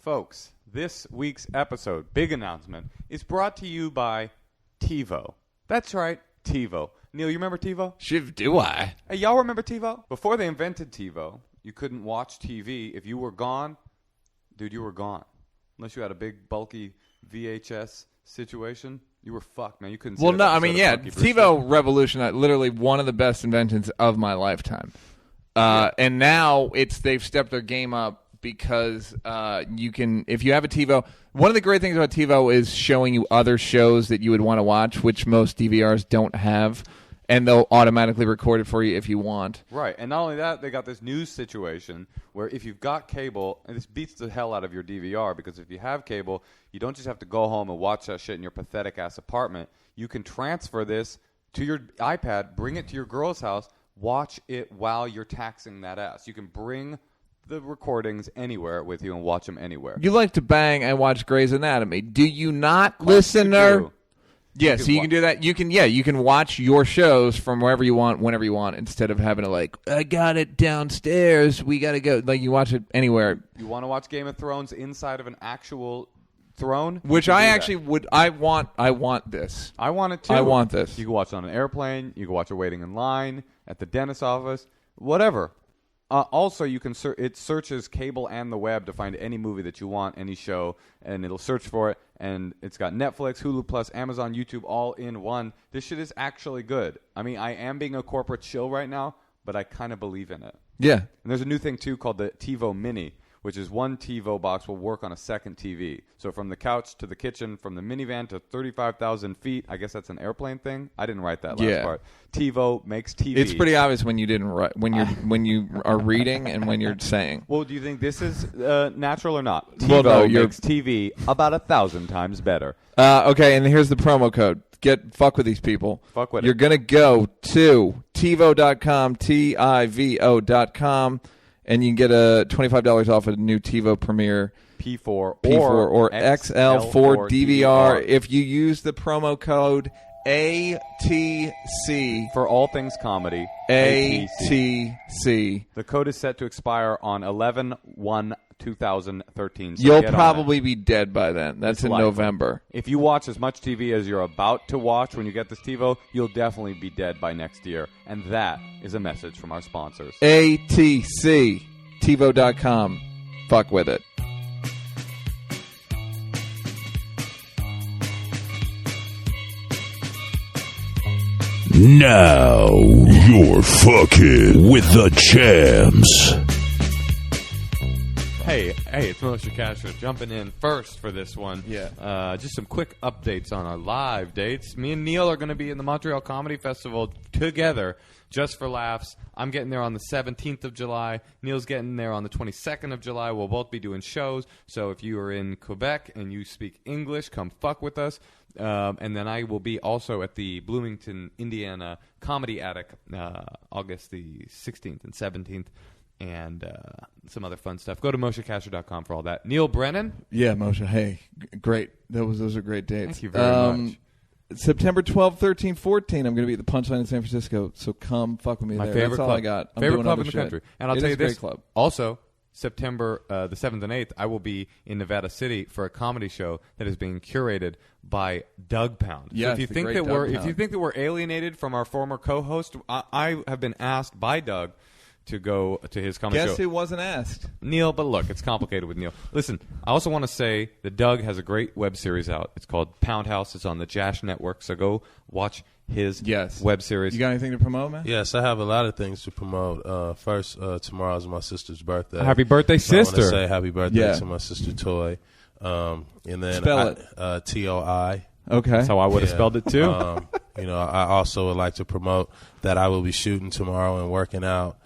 Folks, this week's episode, big announcement, is brought to you by TiVo. That's right, TiVo. Neal, you remember TiVo? Shiv, do I? Hey, y'all remember TiVo? Before they invented TiVo, you couldn't watch TV. If you were gone, dude, you were gone. Unless you had a big, bulky VHS situation, you were fucked, man. You couldn't see TiVo revolutionized, literally one of the best inventions of my lifetime. And now they've stepped their game up because you can, if you have a TiVo, one of the great things about TiVo is showing you other shows that you would want to watch, which most DVRs don't have, and they'll automatically record it for you if you want. Right, and not only that, they got this news situation where if you've got cable, and this beats the hell out of your DVR, because if you have cable, you don't just have to go home and watch that shit in your pathetic-ass apartment. You can transfer this to your iPad, bring it to your girl's house, watch it while you're taxing that ass. You can bring the recordings anywhere with you and watch them anywhere. You like to bang and watch Grey's Anatomy. Do you not, listener? Yeah, so you can do that. You can watch your shows from wherever you want, whenever you want, instead of having to I got it downstairs. We got to go. You watch it anywhere. You want to watch Game of Thrones inside of an actual throne? Which I actually would. I want this. I want it too. I want this. You can watch it on an airplane. You can watch it waiting in line at the dentist's office. Whatever. Also, you can it searches cable and the web to find any movie that you want, any show, and it'll search for it. And it's got Netflix, Hulu Plus, Amazon, YouTube, all in one. This shit is actually good. I mean, I am being a corporate shill right now, but I kind of believe in it. Yeah. And there's a new thing too called the TiVo Mini, which is one TiVo box will work on a second TV. So from the couch to the kitchen, from the minivan to 35,000 feet. I guess that's an airplane thing. I didn't write that last part. TiVo makes TV. It's pretty obvious when you didn't write, when you are reading and when you're saying. Well, do you think this is natural or not? TiVo makes TV about 1,000 times better. Okay, and here's the promo code. Fuck with these people. Fuck with You're going to go to TiVo.com, TIVO.com. And you can get a $25 off a new TiVo Premiere P4 or XL for DVR if you use the promo code ATC for all things comedy. ATC. The code is set to expire on 11/1/2013. So you'll probably be dead by then. That's in November. If you watch as much TV as you're about to watch when you get this TiVo, you'll definitely be dead by next year. And that is a message from our sponsors. ATC. TiVo.com. Fuck with it. Now you're fucking with the champs. Hey, it's Moshe Kasher jumping in first for this one. Yeah. Just some quick updates on our live dates. Me and Neal are going to be in the Montreal Comedy Festival together, just for laughs. I'm getting there on the 17th of July. Neal's getting there on the 22nd of July. We'll both be doing shows. So if you are in Quebec and you speak English, come fuck with us. And then I will be also at the Bloomington, Indiana Comedy Attic August the 16th and 17th. And some other fun stuff. Go to MosheKasher.com for all that. Neal Brennan? Yeah, Moshe. Hey, great. Those are great dates. Thank you very much. September 12, 13, 14, I'm going to be at the Punchline in San Francisco, so come fuck with me there. Favorite That's club. all I got. I'm favorite doing club in other the country. shit. And I'll tell you this. Club. Also, September the 7th and 8th, I will be in Nevada City for a comedy show that is being curated by Douggpound. Yes, so if you think that we're alienated from our former co-host, I have been asked by Doug to go to his comedy show. Guess who wasn't asked? Neal, but look, it's complicated with Neal. Listen, I also want to say that Doug has a great web series out. It's called Pound House. It's on the Jash Network, so go watch his web series. You got anything to promote, man? Yes, I have a lot of things to promote. First, tomorrow is my sister's birthday. Happy birthday, sister. I want to say happy birthday to my sister, Toy. And then Spell it. T-O-I. Okay. That's how I would have spelled it, too. I also would like to promote that I will be shooting tomorrow and working out.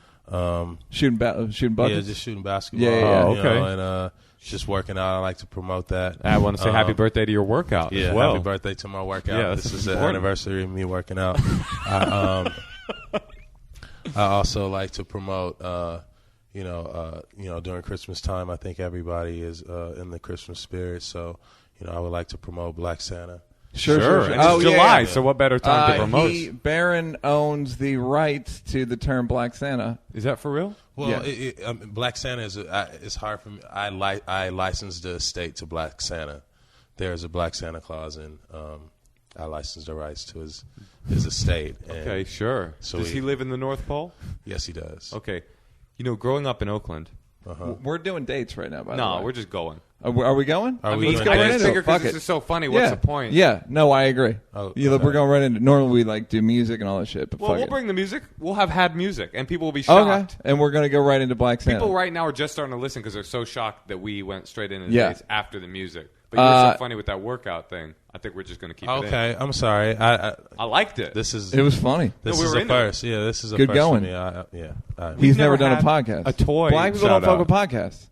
Shooting buckets? Yeah, just shooting basketball. Yeah. Okay. And just working out. I like to promote that. I want to say happy birthday to your workout as well. Happy birthday to my workout. Yeah, this is the anniversary of me working out. I also like to promote, during Christmas time, I think everybody is in the Christmas spirit. So, I would like to promote Black Santa. Sure. And it's July, yeah. so what better time to promote? Barron owns the rights to the term Black Santa. Is that for real? Well, Black Santa it's hard for me. I licensed the estate to Black Santa. There's a Black Santa clause, and I licensed the rights to his estate. Okay, sure. So does he live in the North Pole? Yes, he does. Okay. You know, growing up in Oakland. We're doing dates right now, by the way. No, we're just going. Are we going? Let's go right into it. Fuck it. This is so funny. What's the point? Yeah, no, I agree. We're going right into. Normally, we do music and all that shit. But we'll bring the music. We'll have had music, and people will be shocked. Okay, and we're going to go right into Black Santa. People right now are just starting to listen because they're so shocked that we went straight into dates after the music. But you were so funny with that workout thing. I think we're just going to keep it in. Okay, I'm sorry. I liked it. It was funny. This is a first. Yeah, this is a good first going. for me. He's never done a podcast. A toy. Black people don't fuck with podcasts.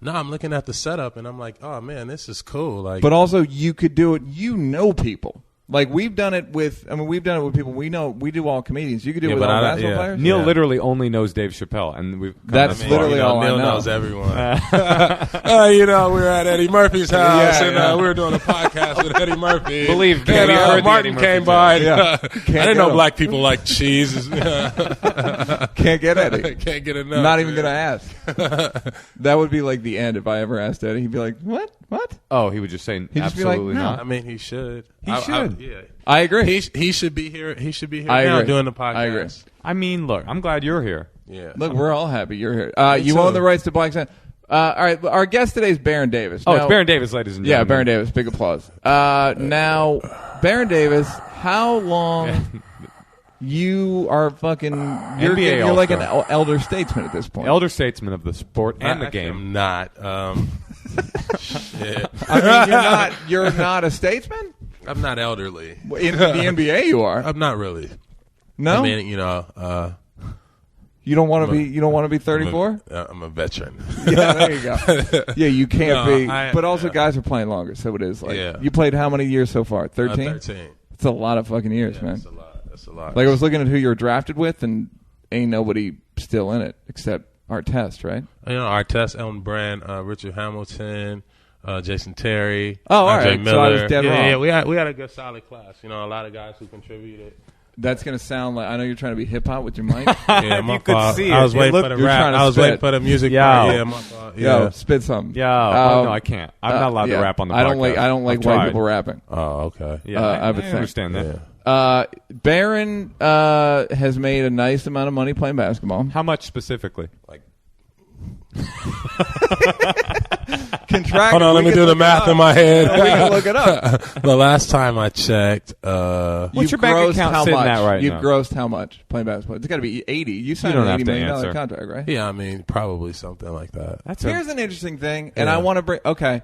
No, I'm looking at the setup and I'm like, oh man, this is cool. Like, but also you could do it. You know people. Like we've done it with. I mean, we've done it with people we know. We do all comedians. You could do it with all basketball players. Neal literally only knows Dave Chappelle, and that's literally all Neal I know. Knows everyone. We were at Eddie Murphy's house, and we were doing a podcast with Eddie Murphy. Believe me, and Martin came by. I didn't know black people like cheese. Can't get Eddie. Can't get enough. Not even gonna ask. That would be like the end if I ever asked Eddie. He'd be like, "What? What?" Oh, he would just say, He'd just be like, absolutely no. not. I mean, he should. He should. Yeah. I agree. He should be here. He should be here I now agree. doing the podcast. I agree. I mean, look, I'm glad you're here. Yeah. Look, we're all happy you're here. You own the rights to Black Santa. All right, our guest today is Baron Davis. Oh, it's Baron Davis, ladies and gentlemen. Yeah, Baron Davis. Big applause. Now, Baron Davis, how long you are fucking... You're like an elder statesman at this point. Elder statesman of the sport and the game. I'm not. Shit. I mean, you're not a statesman? I'm not elderly. In the NBA, you are. I'm not really. No? I mean, you don't want to be. You don't want to be 34. I'm a veteran. Yeah, there you go. Yeah, you can't be. But also, yeah. guys are playing longer, so it is like. Yeah. You played how many years so far? 13. 13. It's a lot of fucking years, man. That's a lot. Like I was looking at who you were drafted with, and ain't nobody still in it except Artest, right? Artest, Neal Brennan, Richard Hamilton, Jason Terry, Oh, all Andre right. Miller. So I was dead wrong. Yeah, we had a good solid class. A lot of guys who contributed. That's gonna sound like I know you're trying to be hip hop with your mic. Yeah, my you could fault. see I was it. waiting Look, for the you're rap. trying to I was spit. waiting for the music. Yo. Part. Yeah, my fault. Yeah. Yo, spit something. Yeah. no, I can't. I'm not allowed to yeah. rap on the podcast. I don't like I've white tried. people rapping. Oh, okay. Yeah, I would I think. understand that. Yeah. Baron has made a nice amount of money playing basketball. How much specifically? Like, Contract. hold on, let me do the math in my head. We can look it up. The last time I checked, What's your bank account how sitting much? at right You've now? grossed how much playing basketball? It's got to be 80. You signed don't an have $80 to million answer. contract, right? yeah, I mean, probably something like that. Here's an interesting thing, and Yeah. I want to bring. Okay,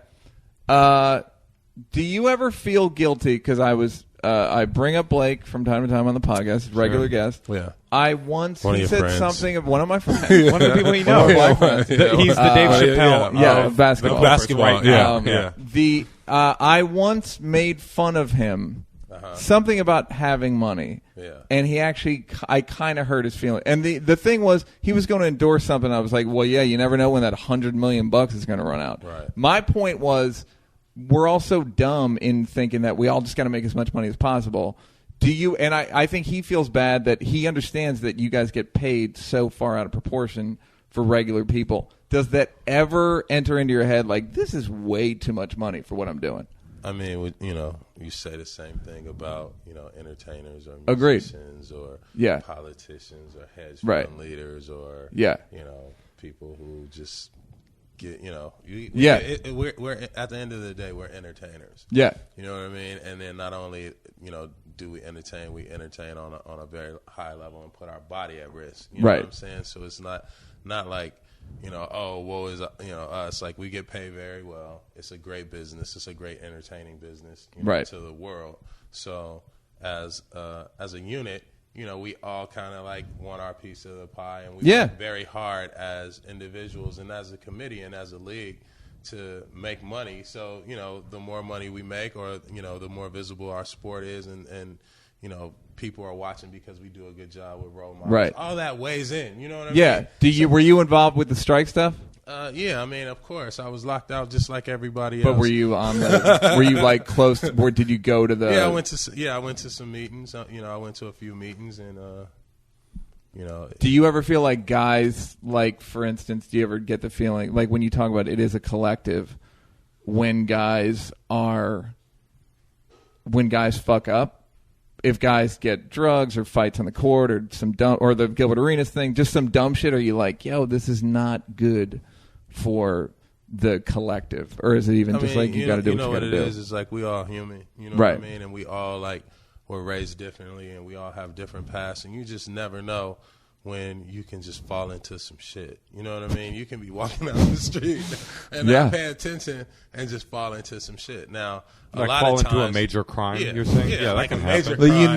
do you ever feel guilty? Because I bring up Blake from time to time on the podcast, regular guest. Yeah. I once One of he your said friends. something of one of my friends, One of the people he One of knows. my friends. He's the Dave Chappelle. Yeah, of basketball. the Basketball, right yeah. now. Yeah. I once made fun of him. Something about having money. Yeah. And he actually, I kind of hurt his feeling. And the thing was, he was going to endorse something. I was like, well, yeah, you never know when that $100 million is going to run out. Right. My point was, we're all so dumb in thinking that we all just got to make as much money as possible. Do you? And I think he feels bad that he understands that you guys get paid so far out of proportion for regular people. Does that ever enter into your head like, this is way too much money for what I'm doing? I mean, you say the same thing about, entertainers or Agreed. musicians or Yeah. politicians or hedge fund Right. leaders or, Yeah. people who just get, Yeah. we're at the end of the day, we're entertainers. Yeah. You know what I mean? And then not only, do we entertain on a very high level and put our body at risk. You know Right. what I'm saying? So it's not like, woe is, us. Like, we get paid very well. It's a great business. It's a great entertaining business Right. to the world. So as a unit, we all kind of like want our piece of the pie, and we work very hard as individuals and as a committee and as a league to make money. So, the more money we make, or, the more visible our sport is, and people are watching because we do a good job with role models. Right. All that weighs in. You know what I Yeah. mean? Were you involved with the strike stuff? Yeah, I mean, of course, I was locked out just like everybody else. But were you on? Were you like close? Or did you go to the? Yeah, I went to some meetings. I went to a few meetings, and Do you ever feel like guys, like for instance, do you ever get the feeling like when you talk about it is a collective, when guys fuck up? If guys get drugs or fights on the court or or the Gilbert Arenas thing, just some dumb shit, are you like, yo, this is not good for the collective? Or is it even just like you got to do what you got to do? It is? It's like we all human, you know right. what I mean? And we all like were raised differently, and we all have different paths, and you just never know when you can just fall into some shit. You know what I mean? You can be walking down the street and not pay attention and just fall into some shit. Now, a lot fall of times, into a major crime, you're saying? Yeah, like that can major happen. crime.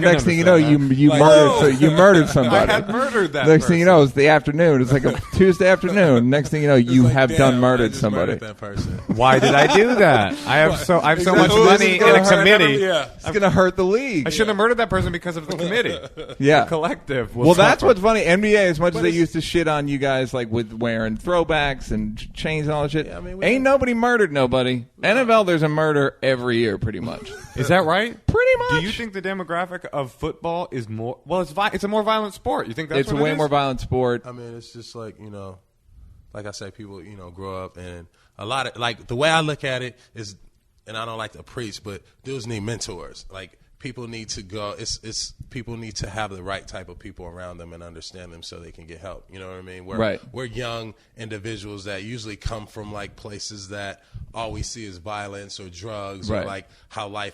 Next thing you know, you murdered somebody. I had murdered that Next person. thing you know, it's the afternoon. It's like a Tuesday afternoon. Next thing you know, you Like, have damn, murdered I just somebody. Murdered that person. Why did I do that? I have so much money in a committee. It's going to hurt the league. I shouldn't have murdered that person because of the committee. Yeah. The collective. Well, that's what's funny. NBA, as much as they used to shit on you guys, like with wearing throwbacks and chains and all that shit, Yeah, I mean, ain't nobody murdered nobody. NFL, there's a murder every year, pretty much. Is that right? Pretty much. Do you think the demographic of football is more? Well, it's a more violent sport. You think that's it's what a way it is? more violent sport? I mean, it's just like, like I say, people, grow up, and a lot of, like, the way I look at it is, and I don't like to preach, but dudes need mentors. Like, people need to go, people need to have the right type of people around them and understand them so they can get help. You know what I mean? We're young individuals that usually come from, like, places that all we see is violence or drugs or, like, how like,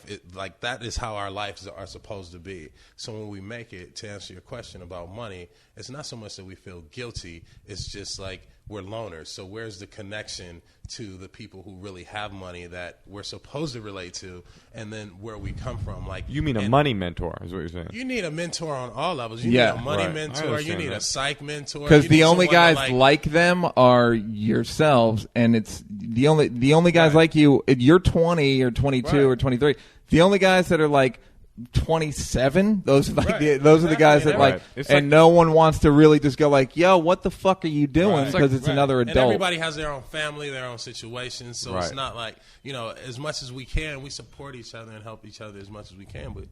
that is how our lives are supposed to be. So when we make it, to answer your question about money, it's not so much that we feel guilty. It's just, like, we're loners. So where's the connection to the people who really have money that we're supposed to relate to, and then where we come from? Like, you mean a money mentor is what you're saying? You need a mentor on all levels. You need a money mentor. You need a psych mentor. Because the only guys like them are yourselves, and it's the only guys like you. You're 20 or 22 or 23. The only guys that are like 27, those are the guys that like, and no one wants to really just go like, yo, what the fuck are you doing? Because it's another adult. And everybody has their own family, their own situations, so it's not like, as much as we can, we support each other and help each other as much as we can. But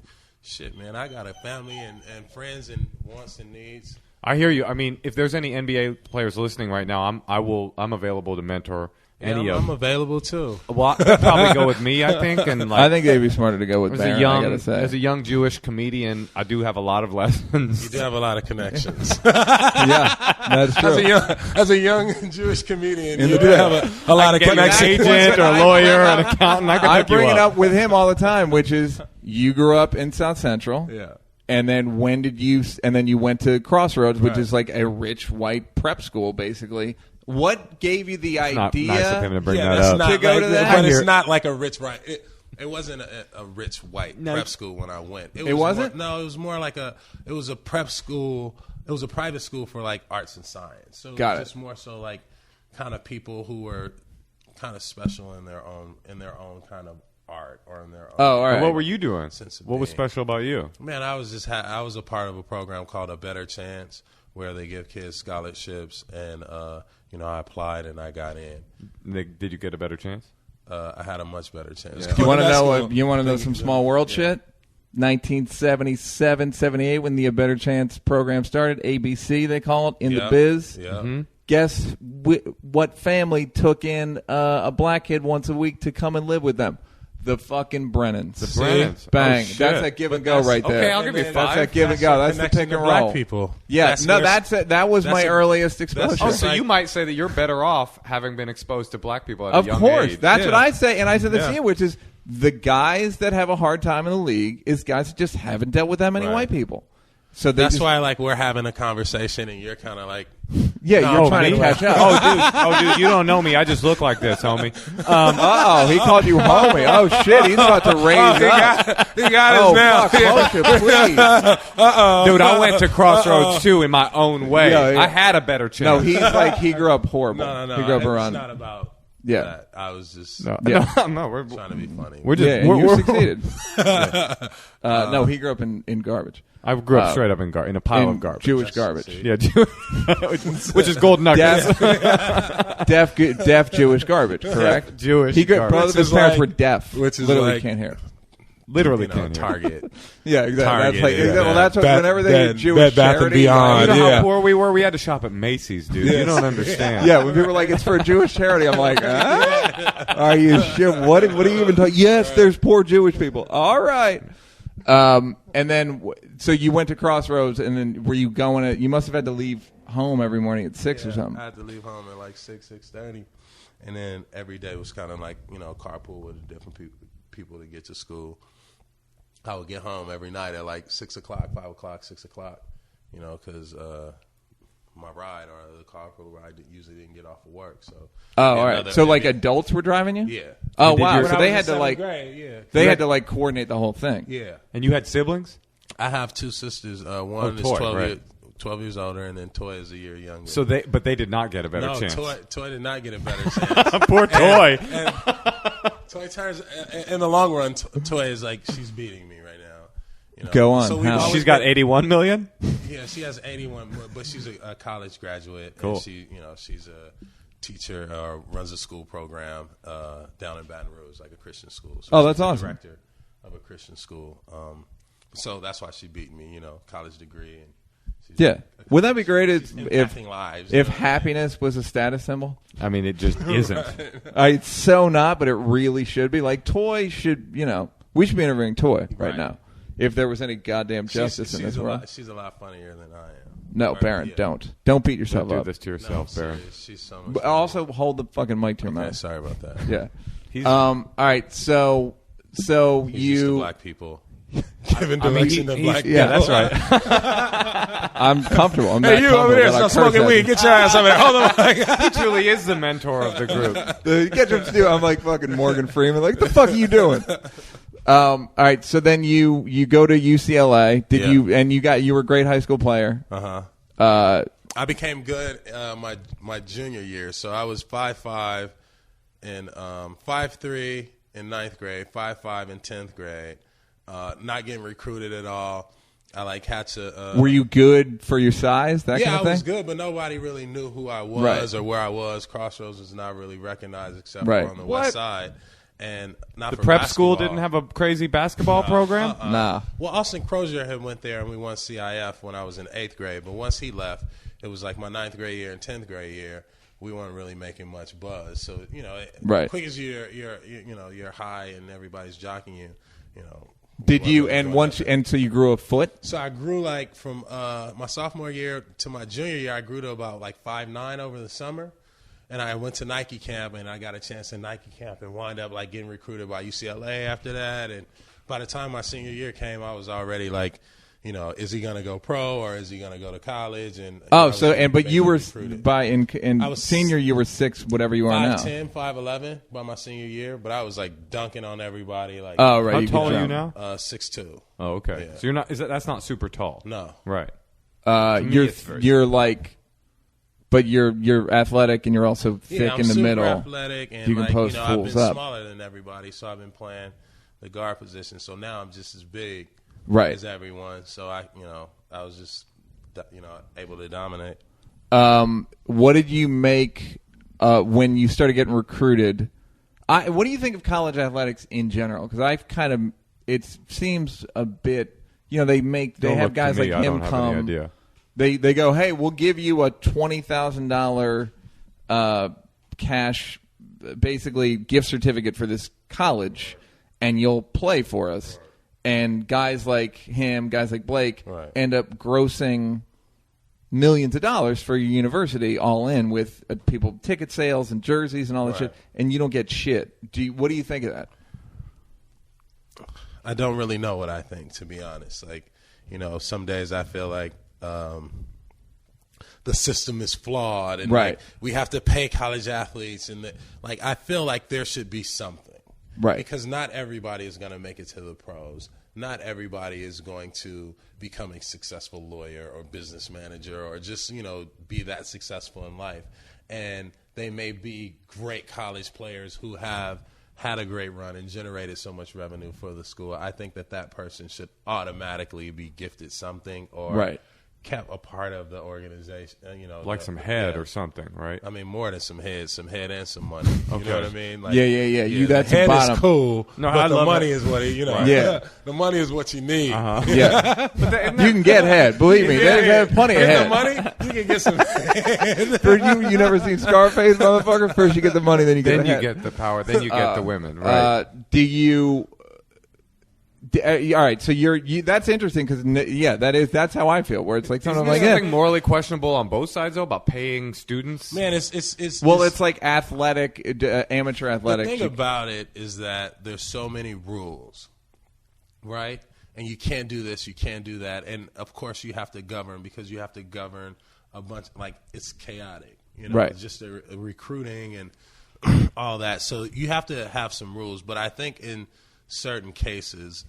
shit, man, I got a family and friends and wants and needs. I hear you. I mean, if there's any NBA players listening right now, I'm available to mentor. I'm available too. Well, they'll probably go with me, I think. And like, I think they'd be smarter to go with Barron, I gotta say. As a young Jewish comedian, I do have a lot of lessons. You do have a lot of connections. Yeah, that's true. As a young Jewish comedian, you do have a lot of connections. An agent or a lawyer or an accountant. I bring it up with him all the time, which is you grew up in South Central. Yeah. And then and then you went to Crossroads, which is like a rich white prep school, basically. What gave you the idea? Not nice of him to bring that up. To go to that? But it's not like a rich white. It wasn't a rich white prep school when I went. It wasn't? No, it was more like it was a prep school. It was a private school for like arts and science. So it was just more so like kind of people who were kind of special in their own kind of art or in their own. Oh, all right. What were you doing? What was special about you? Man, I was a part of a program called A Better Chance, where they give kids scholarships, and I applied and I got in. Did you get a better chance? I had a much better chance. You want to know? You want to know some small world shit? 1977, 78, when the A Better Chance program started, ABC they call it in the biz. Yeah. Mm-hmm. Guess what family took in a black kid once a week to come and live with them? The fucking Brennans. The Brennans. Bang. Oh, that's a give and go right there. Okay, I'll give you 5. That's a give and go. That's the pick and roll. Black people. Yeah, that was my earliest exposure. Oh, so you might say that you're better off having been exposed to black people at a young age. Of course. That's what I say. And I said the same, which is the guys that have a hard time in the league is guys that just haven't dealt with that many white people. So that's why, like, we're having a conversation and you're kind of like, you're trying to catch up. Oh, dude, you don't know me. I just look like this, homie. He called you homie. Oh shit, he's about to raise up. He got us now. Fuck, please. Dude, I went to Crossroads too in my own way. I had a better chance. No, he's like he grew up horrible. No. He grew up It's around. not about. Yeah. that I was just No, we're trying to be funny. we're just Yeah, you succeeded. No, he grew up in garbage. I grew up straight up in a pile of garbage. Jewish garbage. Yeah, which is golden nuggets. Deaf Jewish garbage, correct? Jewish. Both of his parents were deaf, which is literally like- can't hear. Literally you know, can't hear. Target. Yeah, exactly. Target, That's like, yeah. well, that's what, whenever they Bed- Jewish Bed Bath and charity, Beyond. You know Yeah. how poor we were? We had to shop at Macy's, dude. You don't understand. Yeah, when people are like, it's for a Jewish charity, I'm like, are you sure? What are you even talking? Yes, there's poor Jewish people. All right. And then, so you went to Crossroads, and then were you going to, you must have had to leave home every morning at 6 or something. I had to leave home at like 6:30, and then every day was kind of like, you know, carpool with different people to get to school. I would get home every night at like 6 o'clock, 5 o'clock, 6 o'clock, you know, because my ride or the carpool ride usually didn't get off of work. So All right. So like adults were driving you? Yeah. Oh wow. When So I they was had in to like, 7th grade, yeah. they had to like coordinate the whole thing. Yeah. And you had siblings? I have two sisters. One is Toy, 12 years older, and then Toy is a year younger. So but they did not get a better no, chance. Toy did not get a better chance. Poor Toy. And Toy turns in the long run. Toy is like, she's beating me right now. You know? Go on. So we've How? always She's got been- 81 million? Yeah, she has 81, but she's a college graduate. Cool. And she's a teacher or runs a school program down in Baton Rouge, like a Christian school. So Oh, that's she's the awesome. Director of a Christian school. So that's why she beat me. You know, college degree. And she's Yeah. Would that be great if impacting lives. if you know? happiness was a status symbol? I mean, it just isn't. It's so not, but it really should be. Like Toy should, we should be interviewing Toy right now. If there was any goddamn justice in this world. She's a lot funnier than I am. No, Right? Baron, Yeah. don't beat yourself Don't do up. this to No, yourself, Baron. serious. She's so much. But also hold the fucking mic to your Okay, mouth. sorry about that. Yeah. He's- All right. So He's used to you. black people. Giving direction to black people. Yeah, that's right. I'm comfortable. I'm Hey, that you comfortable over there, that I stop curse smoking at weed. you. Get your ass over there. Hold on. He truly is the mentor of the group. Get your do. I'm like fucking Morgan Freeman. Like, what the fuck are you doing? All right. So then you go to UCLA. Did Yeah. you were a great high school player. I became good my junior year. So I was 5'5" and 5'3" in 9th grade, 5'5" in 10th grade. Not getting recruited at all. I had to. Were you good for your size? That Yeah, kind of thing. I was good, but nobody really knew who I was Right. or where I was. Crossroads was not really recognized except Right. for on the What? west side, and not The for prep school basketball. didn't have a crazy basketball program? Nah. Well, Austin Crozier had went there, and we won CIF when I was in 8th grade. But once he left, it was like my 9th grade year and 10th grade year. We weren't really making much buzz. So Right. quick as you're high and everybody's jockeying you. Did we you? weren't really And doing once that. and so you grew a foot. So I grew like from my sophomore year to my junior year. I grew to about like 5'9" over the summer. And I went to Nike camp, and I got a chance in Nike camp and wound up like getting recruited by UCLA after that. And by the time my senior year came, I was already like, is he going to go pro or is he going to go to college? And Oh, I was but you were recruited. in I was senior you were 6, whatever you are now. 5'10", 5'11" by my senior year, but I was like dunking on everybody. Like, Oh, right. How you tall could are you jump. now? 6'2". Oh, okay. Yeah. So you're not. That's not super tall. No, Right. You're it's very- you're like, but you're athletic and you're also thick yeah, I'm in the super middle. athletic, and You can post I've fools been up. smaller than everybody, so I've been playing the guard position. So now I'm just as big Right. as everyone. So I was just able to dominate. What did you make when you started getting recruited? What do you think of college athletics in general? Because I've kind of, it seems a bit, they Don't have look guys to me. like I him don't have come. any idea. They go, hey, we'll give you a $20,000 cash, basically gift certificate for this college, and you'll play for us. And guys like him, guys like Blake, Right. end up grossing millions of dollars for your university, all in with people ticket sales and jerseys and all that Right. shit, and you don't get shit. What do you think of that? I don't really know what I think, to be honest. Like, some days I feel like the system is flawed, and Right. like, we have to pay college athletes, and I feel like there should be something, Right. Because not everybody is going to make it to the pros. not everybody is going to become a successful lawyer or business manager or just, be that successful in life. And they may be great college players who have had a great run and generated so much revenue for the school. I think that person should automatically be gifted something or kept a part of the organization, like some head or something, right? I mean, more than some head and some money. You know what I mean? Like, You that's the head bottom. is cool, No, but I the love money it. is what the money is what you need. Yeah, you can get head. Believe me, there's plenty of head. The money, you can get some head. First, you never seen Scarface, motherfucker. First, you get the money, then you get Then the you head. get the power. Then you get the women. Right. Do you? All right, so that's interesting because that's how I feel. Where it's like something like something morally questionable on both sides though about paying students. Man, it's like athletic, amateur athletic. The thing about it is that there's so many rules, right? And you can't do this, you can't do that, and of course you have to govern because you have to govern a bunch. Like it's chaotic, right? It's just a recruiting and all that. So you have to have some rules. But I think in certain cases,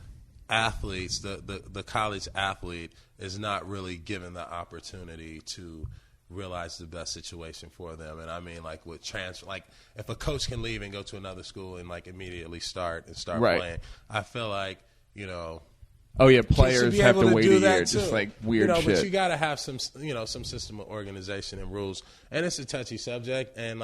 athletes, the college athlete is not really given the opportunity to realize the best situation for them. And I mean, like with transfer, like if a coach can leave and go to another school and like immediately start playing, I feel like, oh yeah, players have to wait a year, too. just like weird shit. But you got to have some system of organization and rules. And it's a touchy subject, and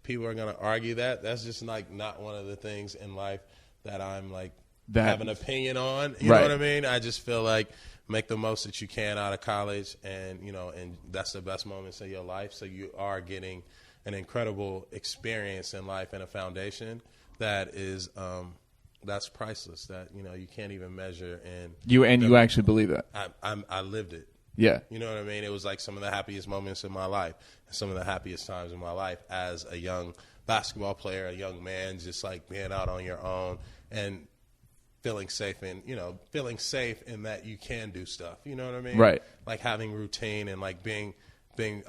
people are going to argue that. That's just like not one of the things in life that I'm like have an opinion on. You know what I mean? I just feel like make the most that you can out of college, and and that's the best moments of your life. So you are getting an incredible experience in life and a foundation that is that's priceless. That you can't even measure. And you actually believe that? I lived it. Yeah. You know what I mean? It was like some of the happiest moments in my life, and some of the happiest times in my life as a young basketball player, a young man, just like being out on your own and feeling safe in that you can do stuff. You know what I mean? Right. Like having routine and like being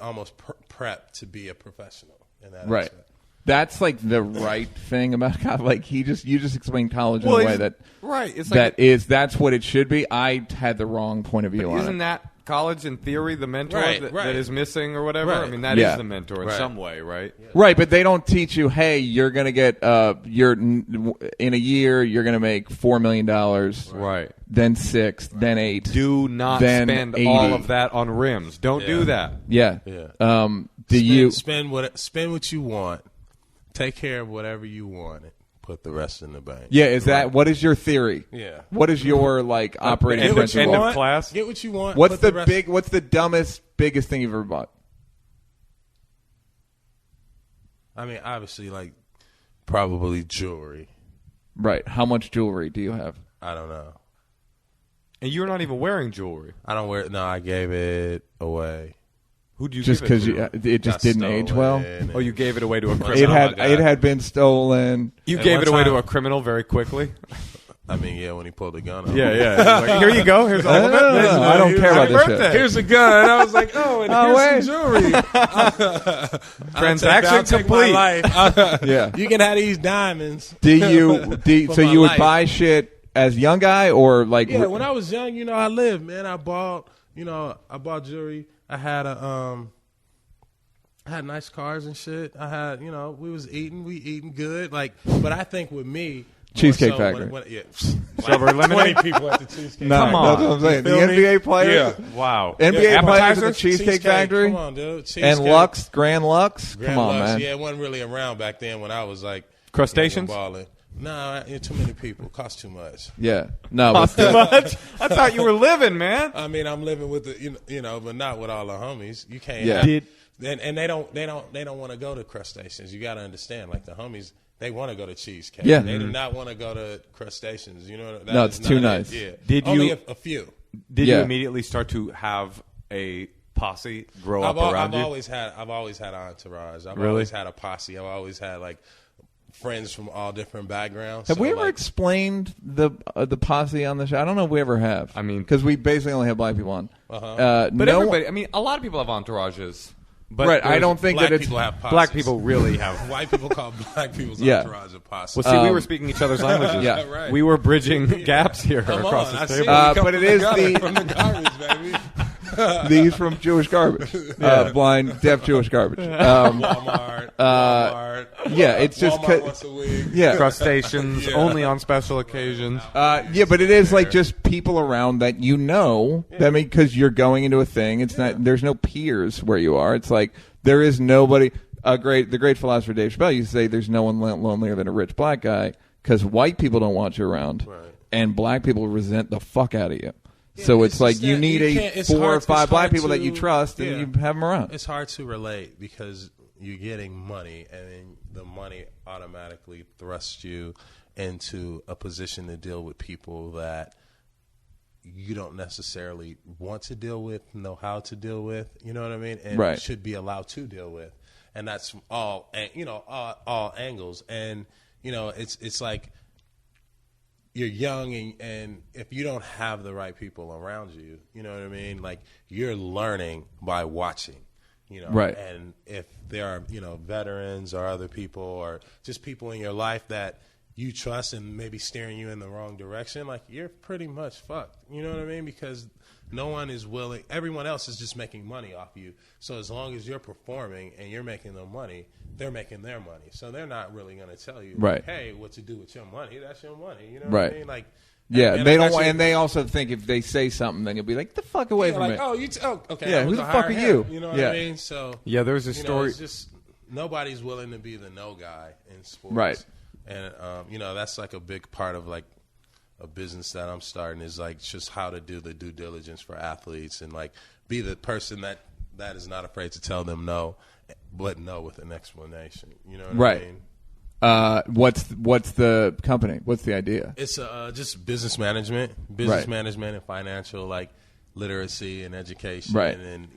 almost prepped to be a professional in that right. aspect. That's like the right thing about college. Like you just explained college in a way that It's like that's what it should be. I had the wrong point of view on it. Isn't that college in theory the mentor that is missing or whatever? Right. I mean, that is the mentor in some way, right? Yeah. Right, but they don't teach you, hey, you're going to get in a year you're going to make $4 million. Right. Then 6, then 8. Do not then spend 80. all of that on rims. Don't do that. Yeah. Yeah. Spend what you want. Take care of whatever you want. Put the rest in the bank. Yeah, is that what is your theory? Yeah. What is your operating Get what you principle? want. Class? Get what you want. What's the biggest thing you've ever bought? I mean, obviously, like probably jewelry. Right. How much jewelry do you have? I don't know. And you're not even wearing jewelry. I don't wear it. No, I gave it away. Who'd you Just give it because to? it just didn't age well? Oh, you gave it away to a criminal. It had been stolen. You At gave one it away to time- a criminal very quickly. I mean, yeah, when he pulled the gun out. Yeah. Like, here you go. Here's all of it. I don't care about this shit. Here's a gun. And I was like, oh, and here's some jewelry. Transaction I'll take complete. my life. Yeah. You can have these diamonds. So you would life. buy shit as a young guy or like? Yeah, when I was young, I lived, man. I bought jewelry. I had I had nice cars and shit. I had, we eating good. Like, but I think with me, Cheesecake Factory. Strawberry lemonade. 20 people at the Cheesecake No, Come on. that's what I'm saying. The You feel me? NBA players, Yeah. Wow. NBA players at the Appetizers? Cheesecake Factory, Come on, dude. and Cheesecake. Grand Lux. Grand Come on, Lux. man. Yeah, it wasn't really around back then when I was like Crustaceans? balling. No, too many people. Cost too much. Yeah, no, Not too much. I thought you were living, man. I mean, I'm living with the, but not with all the homies. You can't. Yeah. Have, and they don't want to go to crustaceans. You got to understand, like the homies, they want to go to cheesecake. Yeah. They do not want to go to crustaceans. No, it's too nice. Yeah. Did only you- a few? Did Yeah. you immediately start to have a posse grow up I've around you? always had an entourage. I've Really? always had a posse. I've always had like friends from all different backgrounds. Have So, we ever like, explained the posse on the show? I don't know if we ever have. I mean- because we basically only have black people on. But everybody, I mean, a lot of people have entourages. But right. I don't think black that it's people have posses. black people really have. White people call black people's Yeah. entourage a posse. Well, see, we were speaking each other's languages. Yeah. Right. We were bridging gaps here Come across on, the I see table. where you come but from it is gutter, the- from the garbage, baby. These from Jewish garbage, blind, deaf Jewish garbage. Walmart. Yeah, it's just Walmart once a week. yeah. Crustaceans, only on special occasions. Yeah, but it is like just people around that you know. I mean, because you're going into a thing. It's not. There's no peers where you are. It's like there is nobody. The great philosopher Dave Chappelle used to say, "There's no one lonelier than a rich black guy," because white people don't want you around, and black people resent the fuck out of you. So it's like you need 4 or 5 black people that you trust, and you have them around. It's hard to relate because you're getting money, and then the money automatically thrusts you into a position to deal with people that you don't necessarily want to deal with, know how to deal with. You know what I mean? And should be allowed to deal with. And that's all angles. And it's like you're young, and if you don't have the right people around you, you know what I mean? Like, you're learning by watching, Right. And if there are, veterans or other people or just people in your life that you trust and maybe steering you in the wrong direction, like, you're pretty much fucked. You know what I mean? Because no one is willing. Everyone else is just making money off you. So as long as you're performing and you're making them money, they're making their money. So they're not really going to tell you, right, hey, what to do with your money. That's your money. You know right. what I mean? Like, yeah, and they don't, and they also think if they say something, then you'll be like, "The fuck away from like, it." Oh, okay. Yeah, who the fuck are you? You know what I mean? So yeah, there's a story. It's just nobody's willing to be the no guy in sports, right? And that's like a big part of like a business that I'm starting is like just how to do the due diligence for athletes and like be the person that is not afraid to tell them no, but no with an explanation. You know what I mean? What's the company? What's the idea? It's just business management and financial like literacy and education. Right. And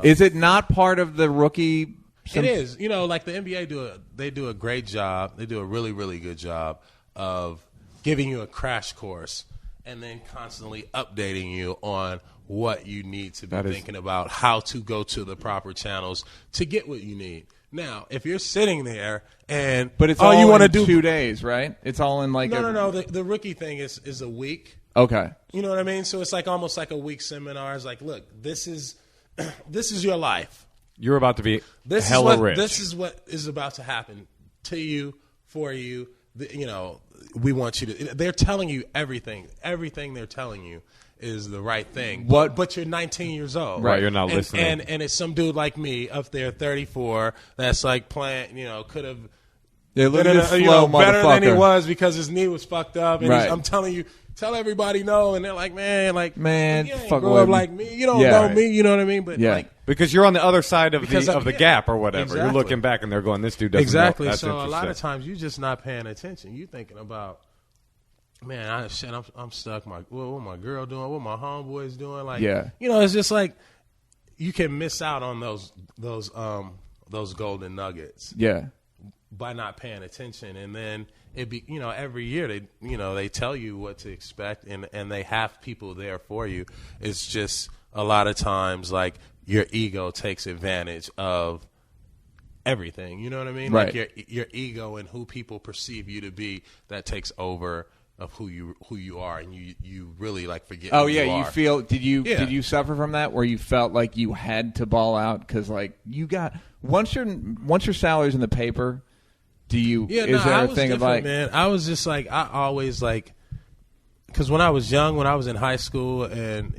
is it not part of the rookie? It is. Like the NBA they do a great job. They do a really, really good job of giving you a crash course and then constantly updating you on what you need to be thinking about, how to go to the proper channels to get what you need. Now, if you're sitting there but it's all you want to do 2 days, right? It's all in like no. The rookie thing is a week. Okay. You know what I mean? So it's like almost like a week seminar. It's like, look, this is your life. You're about to be hella rich. This is what is about to happen to you, for you. We want you to. They're telling you everything. Everything they're telling you is the right thing. But you're 19 years old. Right, you're not listening. And it's some dude like me up there, 34, that's like playing, could have been better than he was because his knee was fucked up. And I'm telling you, tell everybody no. And they're like, man, you ain't fuck grow up like me. You don't know me. You know what I mean? But because you're on the other side of the gap or whatever. Exactly. You're looking back and they're going, this dude doesn't know. Exactly. That's So a lot of times you're just not paying attention. You're thinking about, man, I'm stuck. What my girl doing? What my homeboys doing? Like, it's just like you can miss out on those golden nuggets. Yeah. By not paying attention, and then it be every year they tell you what to expect, and they have people there for you. It's just a lot of times like your ego takes advantage of everything. You know what I mean? Right. Like your ego and who people perceive you to be, that takes over of who you are, and you really like forget. Oh who yeah, you you are. feel? Did you suffer from that where you felt like you had to ball out because like you got once your salary's in the paper? Is there a thing of like, man? I was just like, I always like, because when I was young, when I was in high school, and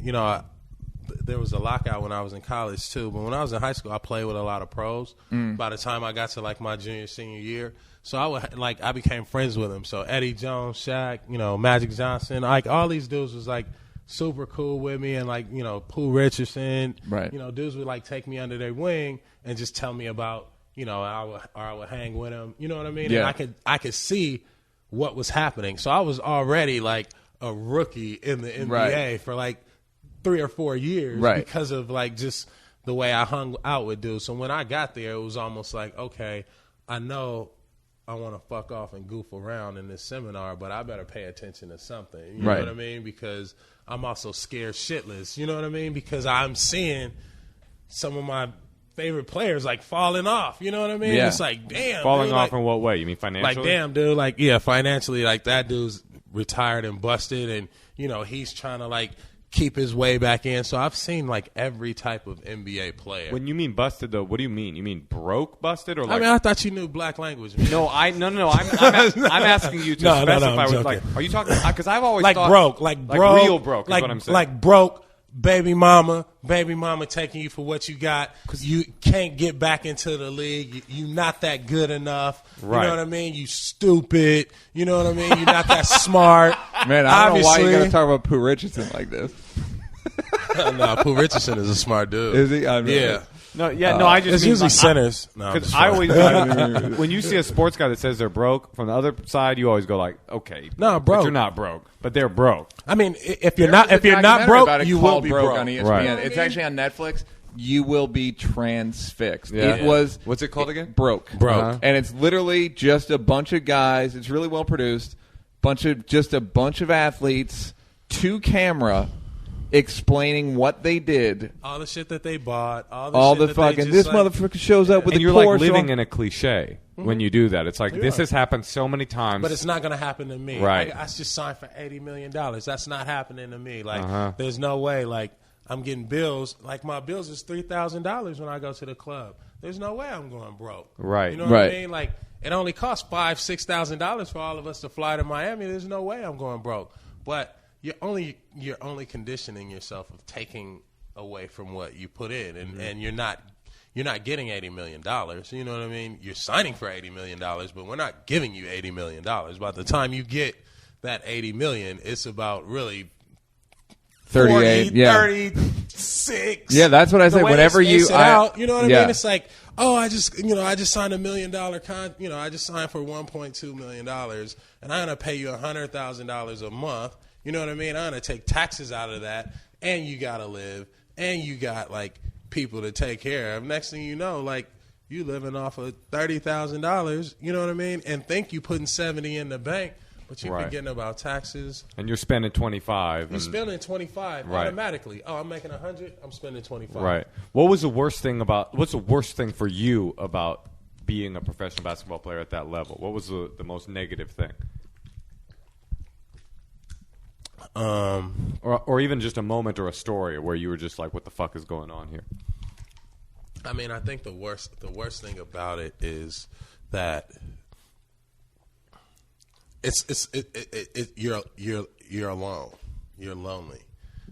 there was a lockout when I was in college too. But when I was in high school, I played with a lot of pros. By the time I got to like my senior year, so I became friends with them. So Eddie Jones, Shaq, Magic Johnson, like all these dudes was like super cool with me, and like Pooh Richardson, right? Dudes would like take me under their wing and just tell me about. I would hang with him. You know what I mean? Yeah. And I could see what was happening. So I was already like a rookie in the NBA for like 3 or 4 years because of like just the way I hung out with dudes. So when I got there, it was almost like, okay, I know I want to fuck off and goof around in this seminar, but I better pay attention to something. You know what I mean? Because I'm also scared shitless. You know what I mean? Because I'm seeing some of my favorite players like falling off. You know what I mean? Yeah. It's like, damn. Falling dude, off like, in what way? You mean financially? like, damn, dude. Like, yeah, financially, like that dude's retired and busted, and he's trying to like keep his way back in. So I've seen like every type of NBA player. When you mean busted, though, what do you mean? You mean broke busted, or like? I mean, I thought you knew black language. Man. No. I'm asking you to No, specify. I'm With, like, joking. are you talking? Because I've always like thought broke, like real broke. like is what I'm saying. like broke. Baby mama taking you for what you got. You can't get back into the league. You not that good enough. Right. You know what I mean? You stupid. You know what I mean? You're not that smart. Man, I don't know why you got to Obviously. talk about Pooh Richardson like this. No, Pooh Richardson is a smart dude. Is he? I know. Yeah. no, yeah, no. I just It's mean, usually like, centers. No, I'm Because just I fucking. always when you see a sports guy that says they're broke, from the other side, you always go like, okay, No, but broke. you're not broke, but they're broke. I mean, if you're There was not a documentary broke, about it you will called be broke broke. on ESPN. Right. It's actually on Netflix. You will be transfixed. Yeah. It was What's it called again? Broke. Broke. And it's literally just a bunch of guys. It's really well produced. Just a bunch of athletes to camera explaining what they did. All the shit that they bought. All All shit the that fucking they this just, like, motherfucker shows up with And a you're Porsche like living on- in a cliche when you do that. It's like this has happened so many times. But it's not going to happen to me. Right. I just signed for $80 million. That's not happening to me. Like, there's no way. Like, I'm getting bills. Like, my bills is $3,000 when I go to the club. There's no way I'm going broke. Right. You know what Right. I mean? Like, it only costs $5,000-$6,000 for all of us to fly to Miami. There's no way I'm going broke. But you're only conditioning yourself of taking away from what you put in, and you're not getting $80 million. You know what I mean? You're signing for $80 million, but we're not giving you $80 million. By the time you get that $80 million, it's about really 38. 40, Yeah. 36. Yeah, that's what I The say. way Whenever it's you, spaced out, you know what I yeah. mean? It's like, oh, I just signed $1 million I just signed for $1.2 million, and I'm gonna pay you $100,000 a month. You know what I mean? I'm gonna take taxes out of that, and you gotta live, and you got like people to take care of. Next thing you know, like you living off of $30,000. You know what I mean? And think you putting 70 in the bank. But you're Right. forgetting about taxes. and you're spending 25. You're spending 25 Right. automatically. Oh, I'm making 100. I'm spending 25. Right. What's the worst thing for you about being a professional basketball player at that level? What was the most negative thing? Or even just a moment or a story where you were just like, what the fuck is going on here? I mean, I think the worst thing about it is that you're alone. You're lonely.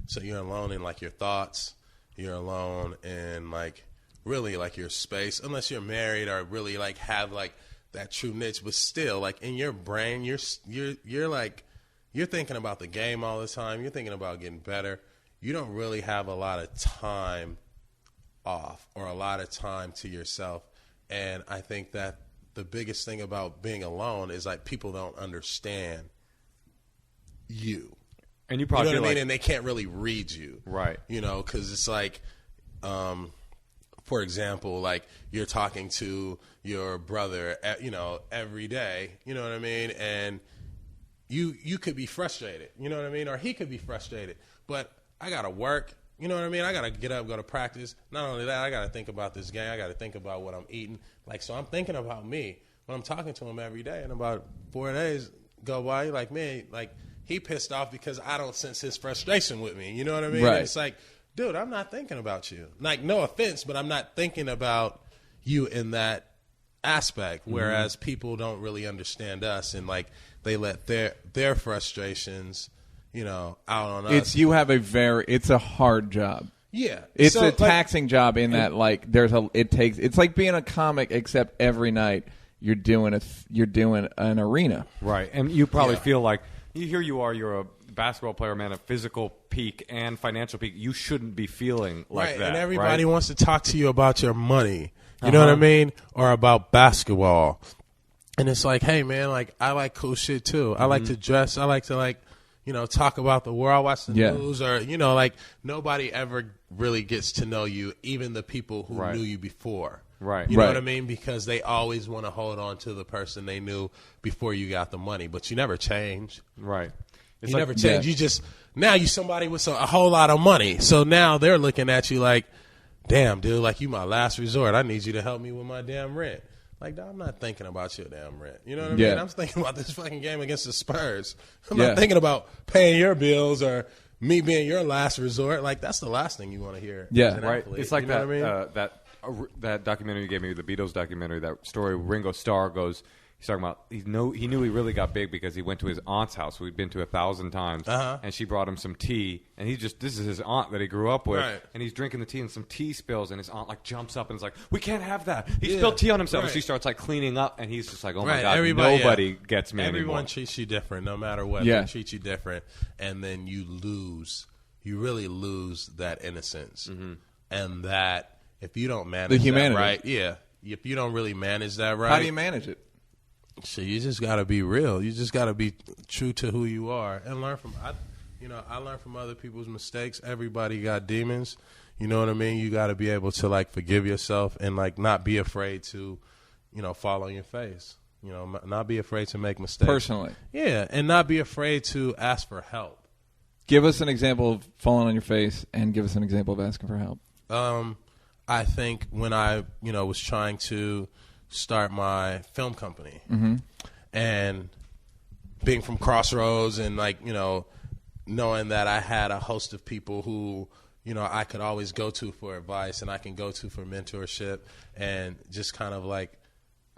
So you're alone in like your thoughts. You're alone in like really like your space, unless you're married or really like have like that true niche. But still, like in your brain, you're like you're thinking about the game all the time. You're thinking about getting better. You don't really have a lot of time off or a lot of time to yourself. And I think that the biggest thing about being alone is like people don't understand you. And you You probably know what I feel mean? like, And they can't really read you. Right. You know, because it's like, for example, like you're talking to your brother, every day. You know what I mean? And you could be frustrated. You know what I mean? Or he could be frustrated. But I got to work. You know what I mean? I got to get up, go to practice. Not only that, I got to think about this game. I got to think about what I'm eating. Like, so I'm thinking about me when I'm talking to him every day. And about 4 days go by, like, man, like, he pissed off because I don't sense his frustration with me. You know what I mean? Right. And it's like, dude, I'm not thinking about you. Like, no offense, but I'm not thinking about you in that aspect. Whereas people don't really understand us, and like they let their frustrations, out on us. It's a hard job. Yeah, It's So, a like, taxing job in that like it's like being a comic, except every night you're doing an arena. right. And you probably Yeah. feel like, you're a basketball player, man, a physical peak and financial peak. You shouldn't be feeling like right, that. and everybody right? wants to talk to you about your money. You know what I mean? Or about basketball. And it's like, hey, man, like I like cool shit too. I like to dress. I like to talk about the world, watch the news, or like nobody ever really gets to know you, even the people who Right. knew you before. Right. You know Right. what I mean? Because they always want to hold on to the person they knew before you got the money, but you never change. Right. It's You like- never change. Yeah. You just now you somebody with a whole lot of money. So now they're looking at you like, damn, dude, like you my last resort. I need you to help me with my damn rent. Like, dog, I'm not thinking about your damn rent. You know what I mean? I'm thinking about this fucking game against the Spurs. I'm not thinking about paying your bills or me being your last resort. Like, that's the last thing you want to hear. Yeah, as an Right. athlete. It's like you know that. what I mean? That documentary you gave me, the Beatles documentary. That story. Ringo Starr goes. He's talking about he knew he really got big because he went to his aunt's house, who he'd been to 1,000 times, and she brought him some tea, and this is his aunt that he grew up with, Right. and he's drinking the tea, and some tea spills, and his aunt like jumps up and is like, "We can't have that. He spilled tea on himself." And she starts like cleaning up, and he's just like, "Oh my god, nobody gets me Everyone anymore." treats you different, no matter what. They treat you different, and then you really lose that innocence, and that if you don't manage the humanity, that right, if you don't really manage that right, how do you manage it? So you just got to be real. You just got to be true to who you are and learn from. I learn from other people's mistakes. Everybody got demons. You know what I mean? You got to be able to like forgive yourself and like not be afraid to, fall on your face. Not be afraid to make mistakes. Personally, and not be afraid to ask for help. Give us an example of falling on your face, and give us an example of asking for help. I think when I was trying to start my film company, and being from Crossroads and knowing that I had a host of people who I could always go to for advice and I can go to for mentorship and just kind of like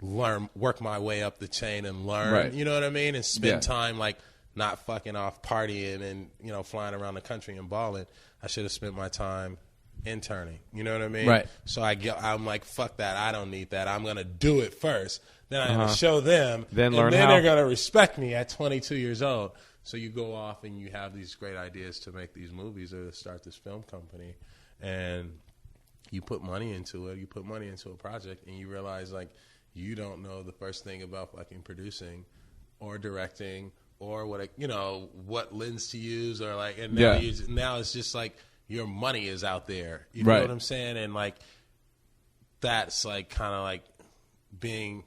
work my way up the chain and learn, right. You know what I mean? And spend time like not fucking off partying and flying around the country and balling. I should have spent my time interning, you know what I mean? Right. So I'm like, fuck that, I don't need that. I'm gonna do it first. Then I'm gonna show them, then and learn then how. they're gonna respect me at 22 years old. So you go off and you have these great ideas to make these movies or to start this film company, and you put money into it. You put money into a project, and you realize like you don't know the first thing about fucking producing or directing or what lens to use or like. And now it's just like your money is out there. You know what I'm saying? And like that's like kind of like being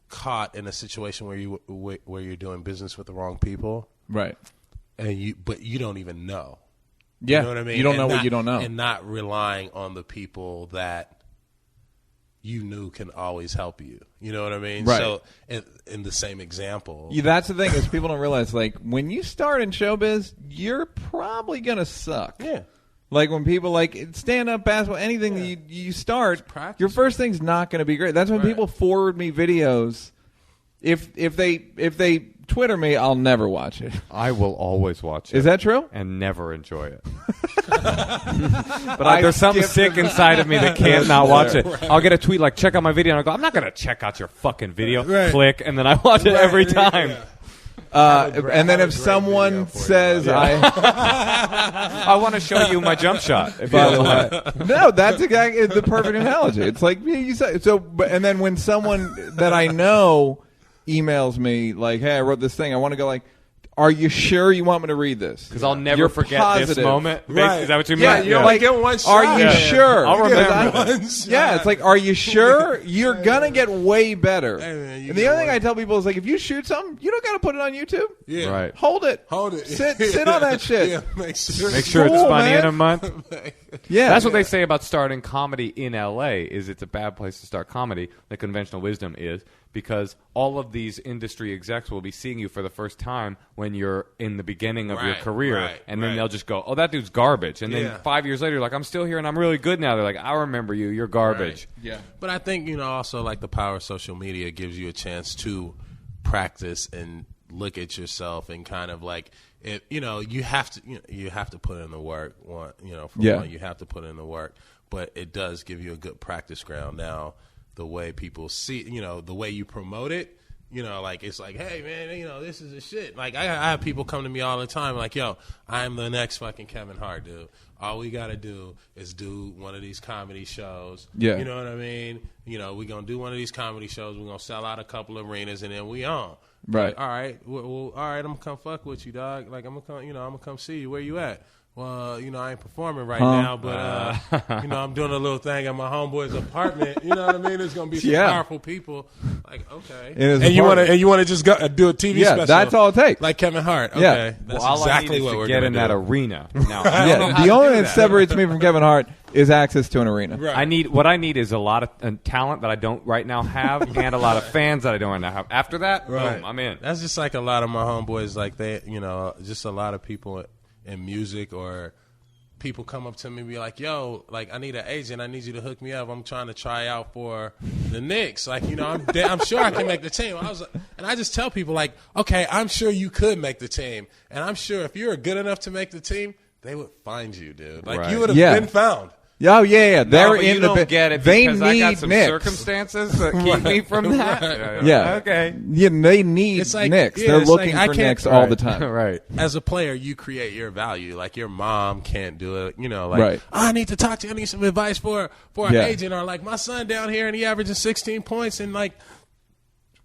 caught in a situation where you're doing business with the wrong people, right? And but you don't even know. Yeah, you know what I mean. You don't know what you don't know, and not relying on the people that you knew can always help you. You know what I mean? Right. So in the same example, that's the thing is people don't realize like when you start in showbiz, you're probably gonna suck. Yeah. Like when people like stand-up basketball, anything that you start, your first thing's not going to be great. That's when people forward me videos. If they Twitter me, I'll never watch it. I will always watch it. Is that true? And never enjoy it. But there's something sick inside of me that can't not watch it. Right. I'll get a tweet like, check out my video, and I'll go, I'm not going to check out your fucking video. Right. Click, and then I watch it every time. Yeah. And then if someone says I want to show you my jump shot. By the way, no, that's exactly the perfect analogy. It's like you said. So, and then when someone that I know emails me like, "Hey, I wrote this thing. I want to go." Like, are you sure you want me to read this? Because I'll never forget this moment. Right. Is that what you mean? Yeah, you're like, get one shot. Are you sure? I'll remember. One shot. Yeah, it's like, are you sure? You're gonna get way better. Hey, man, and the other thing I tell people is like, if you shoot something, you don't got to put it on YouTube. Yeah. Right. Hold it. Sit on that shit. Yeah, make sure It's cool, funny man. in a month. Yeah, That's what they say about starting comedy in L.A. is it's a bad place to start comedy. The conventional wisdom is because all of these industry execs will be seeing you for the first time when you're in the beginning of your career, and then they'll just go, "Oh, that dude's garbage." And then 5 years later, you're like, "I'm still here and I'm really good now." They're like, "I remember you. You're garbage." Right. Yeah. But I think also like the power of social media gives you a chance to practice and look at yourself and kind of like you have to put in the work. One, you have to put in the work, but it does give you a good practice ground. Now, the way people see, the way you promote it, like it's like, hey man, this is the shit. Like I have people come to me all the time, like, yo, I'm the next fucking Kevin Hart, dude. All we gotta do is do one of these comedy shows. Yeah. You know what I mean? We're gonna do one of these comedy shows. We're gonna sell out a couple of arenas, and then we on. Right. Like, all right. Well, all right. I'm gonna come fuck with you, dog. Like I'm gonna come. I'm gonna come see you. Where you at? well, I ain't performing right now, but, I'm doing a little thing at my homeboy's apartment. You know what I mean? There's going to be some powerful people. Like, okay. And you want to just go do a TV special. Yeah, that's all it takes. Like Kevin Hart. Okay. That's all exactly I need what is we're to get gonna in do. that arena. Now, I don't know how the to only do thing that separates me from Kevin Hart is access to an arena. Right. What I need is a lot of talent that I don't right now have, and a lot of fans that I don't right now have. After that, boom, I'm in. That's just like a lot of my homeboys. Like just a lot of people in music or people come up to me and be like, yo, like, I need an agent. I need you to hook me up. I'm trying to try out for the Knicks. Like, I'm sure I can make the team. And I just tell people, like, okay, I'm sure you could make the team. And I'm sure if you're good enough to make the team, they would find you, dude. Like, you would have been found. Oh, yeah. They're but in you the don't get it they because need I got some Knicks. circumstances that keep me from that. Yeah. Okay. Yeah, they need It's like- Knicks. yeah, They're it's looking like, I for can't- Knicks all the right. time. Right. As a player, you create your value. Like, your mom can't do it. Right. I need to talk to you. I need some advice for an Yeah. agent. Or, like, my son down here, and he averages 16 points. And, like,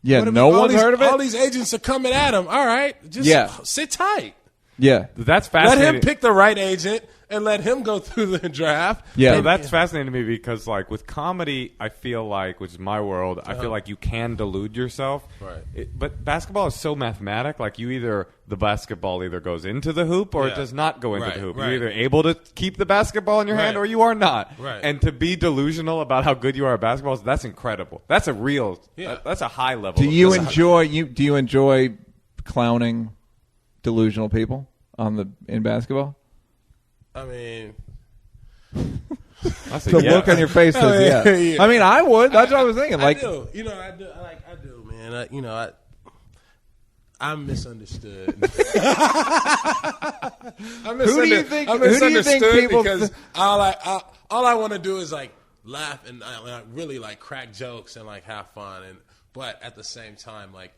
Yeah, what if no all one's these- heard of All it? these agents are coming at him. All right. Just sit tight. Yeah. That's Let fascinating. him pick the right agent and let him go through the draft. Yeah. So that's fascinating to me because, like, with comedy, I feel like, which is my world, I feel like you can delude yourself. Right. But basketball is so mathematic. Like, the basketball either goes into the hoop or it does not go into the hoop. You're either able to keep the basketball in your hand or you are not. Right. And to be delusional about how good you are at basketball, that's incredible. That's a real, that's a high level. Do you enjoy clowning delusional people in basketball? I mean, That's a The yes. look on your face says yes. Yeah. I mean, I would. That's what I was thinking. Like, I do. I do, man. I'm misunderstood. Who do you think people because all I want to do is like laugh and like, really like crack jokes and like have fun but at the same time like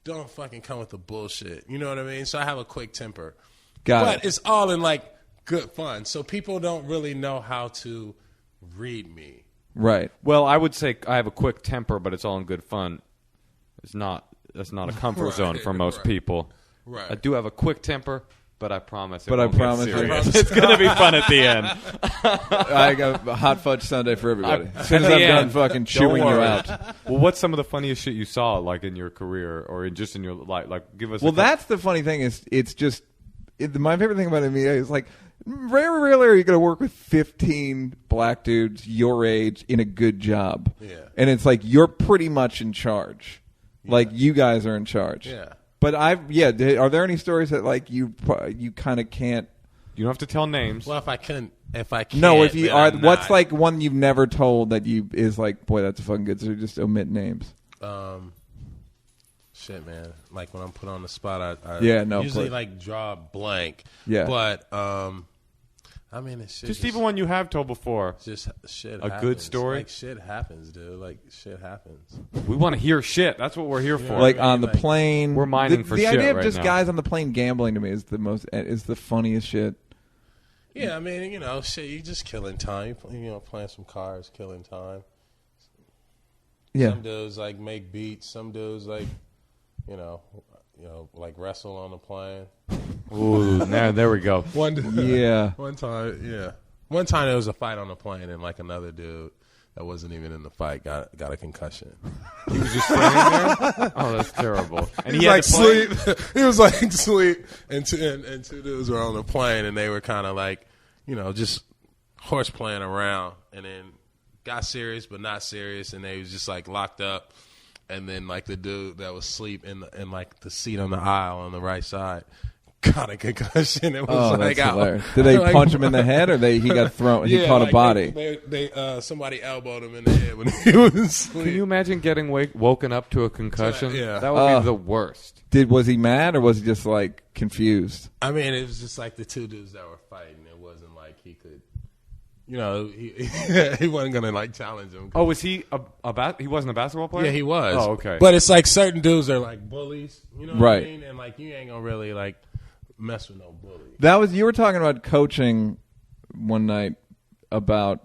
don't fucking come with the bullshit. You know what I mean? So I have a quick temper. But it's all in like good fun. So people don't really know how to read me. right. Well, I would say I have a quick temper, but it's all in good fun. That's not a comfort zone for most people. Right. I do have a quick temper, but I promise. But I won't get promise you- serious. It's going to be fun at the end. I got a hot fudge sundae for everybody. As soon as At I'm the done end, fucking don't chewing you worry. out. Well, what's some of the funniest shit you saw, like in your career or just in your life? Like, give us. Well, that's the funny thing is it's just my favorite thing about NBA is like very rarely are you going to work with 15 black dudes your age in a good job. Yeah. And it's like you're pretty much in charge. Like you guys are in charge. Yeah. But are there any stories that like you kind of can't? You don't have to tell names. Well, if I can't, No, if you then are, I'm what's not. like one you've never told that you is like, boy, that's a fucking good. So just omit names. Shit, man. Like when I'm put on the spot, I no, usually please. like draw a blank. Yeah. But I mean, it's shit. Just even one you have told before. Just shit. A happens. good story? Like shit happens, dude. Like shit happens. We want to hear shit. That's what we're here for. Like on the plane, We're mining for the shit idea of right just now. guys on the plane gambling to me is the funniest shit. Yeah, I mean, shit. You just killing time. Playing some cards, killing time. Yeah, Some dudes like make beats. Some dudes like, like wrestle on the plane. Ooh, there we go. yeah. One time, yeah. One time there was a fight on the plane, and like another dude that wasn't even in the fight got a concussion. He was just standing there. Oh, that's terrible. And He he was had like to play? sleep. He was like sleep, and two dudes were on the plane, and they were kind of like, just horse playing around, and then got serious but not serious, and they was just like locked up, and then like the dude that was asleep in like the seat on the aisle on the right side got a concussion. It was Oh, like that's out. hilarious. Did they Like, punch him in the head, or he got thrown? He yeah, caught like a body. They somebody elbowed him in the head when he was asleep. Can you imagine getting woken up to a concussion? Yeah. That would be the worst. Was he mad, or was he just like confused? I mean, it was just like the two dudes that were fighting. It wasn't like he could, he wasn't gonna like challenge him. Oh, was he he wasn't a basketball player? Yeah, he was. Oh, okay. But it's like certain dudes are like bullies, you know what Right. I mean? And like you ain't gonna really like mess with no bully. You were talking about coaching one night about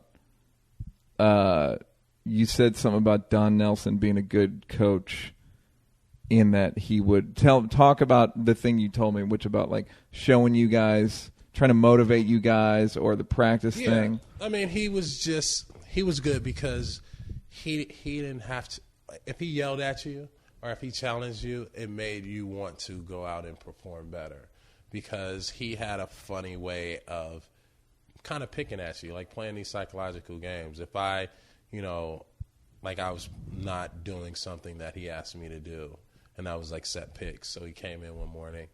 you said something about Don Nelson being a good coach in that he would talk about the thing you told me, which about like showing you guys, trying to motivate you guys or the practice thing? I mean, he was good because he didn't have to. If he yelled at you or if he challenged you, it made you want to go out and perform better, because he had a funny way of kind of picking at you, like playing these psychological games. If I, like I was not doing something that he asked me to do, and I was like set picks. So he came in one morning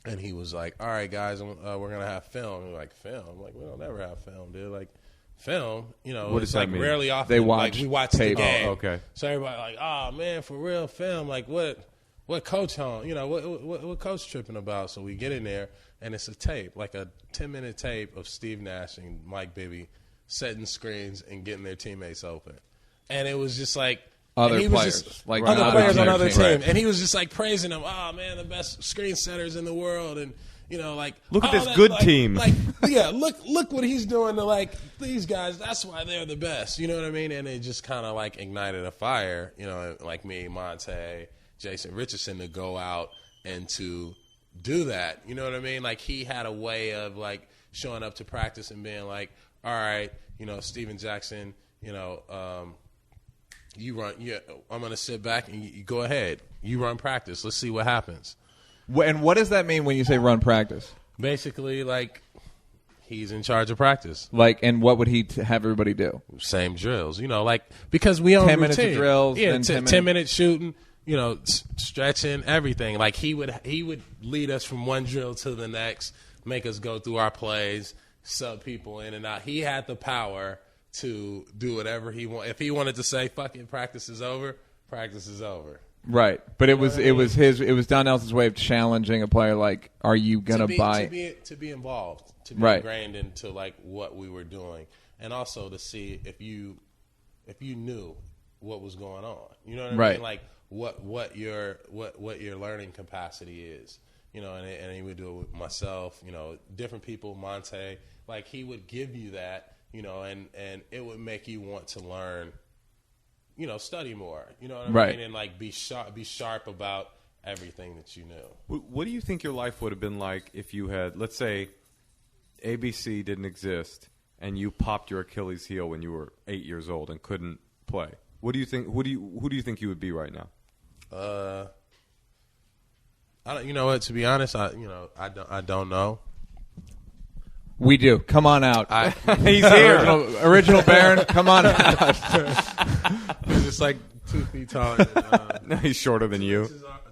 and he was like, all right, guys, we're going to have film. And we're like, film? I'm like, we don't ever have film, dude. Like, film, what does it's that like mean? Rarely often. They watch like we watch tape. the game. Oh, okay. So everybody like, oh man, for real film. Like what coach on? What coach tripping about? So we get in there and it's a tape, like a 10-minute tape of Steve Nash and Mike Bibby setting screens and getting their teammates open. And it was just like Other he was players, just, like other not players on their other team. teams, Right. and he was just like praising them. Oh man, the best screen setters in the world, and like Look at oh, this good like, team. Like yeah, look what he's doing to like these guys. That's why they're the best. You know what I mean? And it just kind of like ignited a fire. Like me, Monte, Jason Richardson to go out and to do that. You know what I mean? Like he had a way of like showing up to practice and being like, all right, Steven Jackson, you run. Yeah, I'm gonna sit back and you go ahead. You run practice. Let's see what happens. And what does that mean when you say run practice? Basically, like he's in charge of practice. Like, and what would he have everybody do? Same drills, like because we own 10 minutes of routine. drills, yeah, then 10 minutes shooting, stretching, everything. Like he would lead us from one drill to the next, make us go through our plays, sub people in and out. He had the power to do whatever he wanted. If he wanted to say, "Fuck it, practice is over," practice is over. Right, but it was Don Nelson's way of challenging a player. Like, are you gonna buy to be involved, to be Right. ingrained into like what we were doing, and also to see if you knew what was going on. You know what I Right. mean? Like what your learning capacity is. And he would do it with myself. Different people, Monte. Like he would give you that. And it would make you want to learn. Study more. You know what I Right. mean? And like be sharp about everything that you knew. What do you think your life would have been like if you had, let's say, ABC didn't exist and you popped your Achilles heel when you were 8 years old and couldn't play? What do you think? Who do you think you would be right now? I don't. You know what? To be honest, I don't know. We do. Come on out. He's here. Original Baron, come on out. He's just like 2 feet taller. Than, No, he's shorter than you.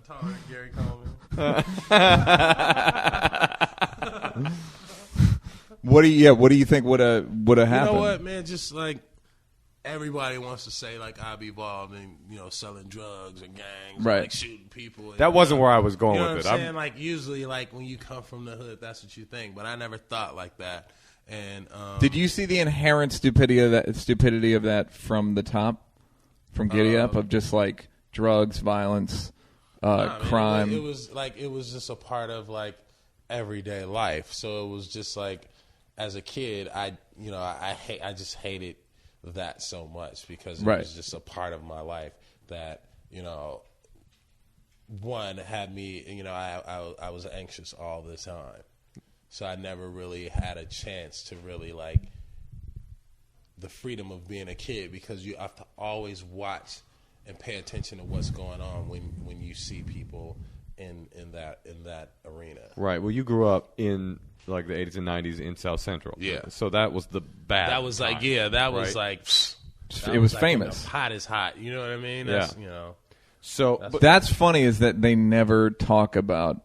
Taller than Gary Coleman. What do you think would have happened? You know what, man? Just like everybody wants to say, like I've evolved in selling drugs and gangs, Right. and, like shooting people. And, That wasn't where I was going you know with what I'm it. saying? Like usually, like when you come from the hood, that's what you think. But I never thought like that. And Did you see the inherent stupidity of that from the top, from Giddy Up, of just like drugs, violence, crime? It was just a part of like everyday life. So it was just like, as a kid, I just hated that so much because it Right. was just a part of my life that one had me. I was anxious all the time. So I never really had a chance to really like the freedom of being a kid, because you have to always watch and pay attention to what's going on when you see people in that arena. Right. Well, you grew up in like the 80s and 90s in South Central. Yeah. So that was the bad. That was like, time, yeah, that was right? like, It was famous. Hot is hot. You know what I mean? Yeah. That's, So But that's funny is that they never talk about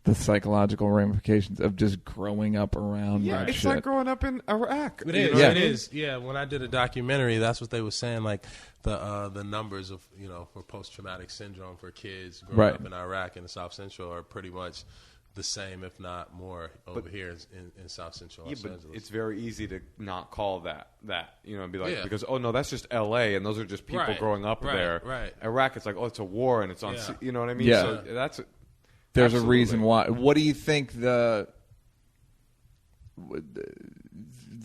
the psychological ramifications of just growing up around that it's shit. like growing up in Iraq. It You is. know what I It mean? is. Yeah. When I did a documentary, that's what they were saying. Like the numbers of for post traumatic syndrome for kids growing Right. up in Iraq and the South Central are pretty much the same, if not more, over here in South Central Los But Angeles. it's very easy to not call that, and be like, Yeah. because, oh, no, that's just L.A., and those are just people Right, growing up right, there. right. Iraq, it's like, oh, it's a war, and it's on, Yeah. you know what I mean? Yeah. So that's There's a absolutely. reason why. What do you think the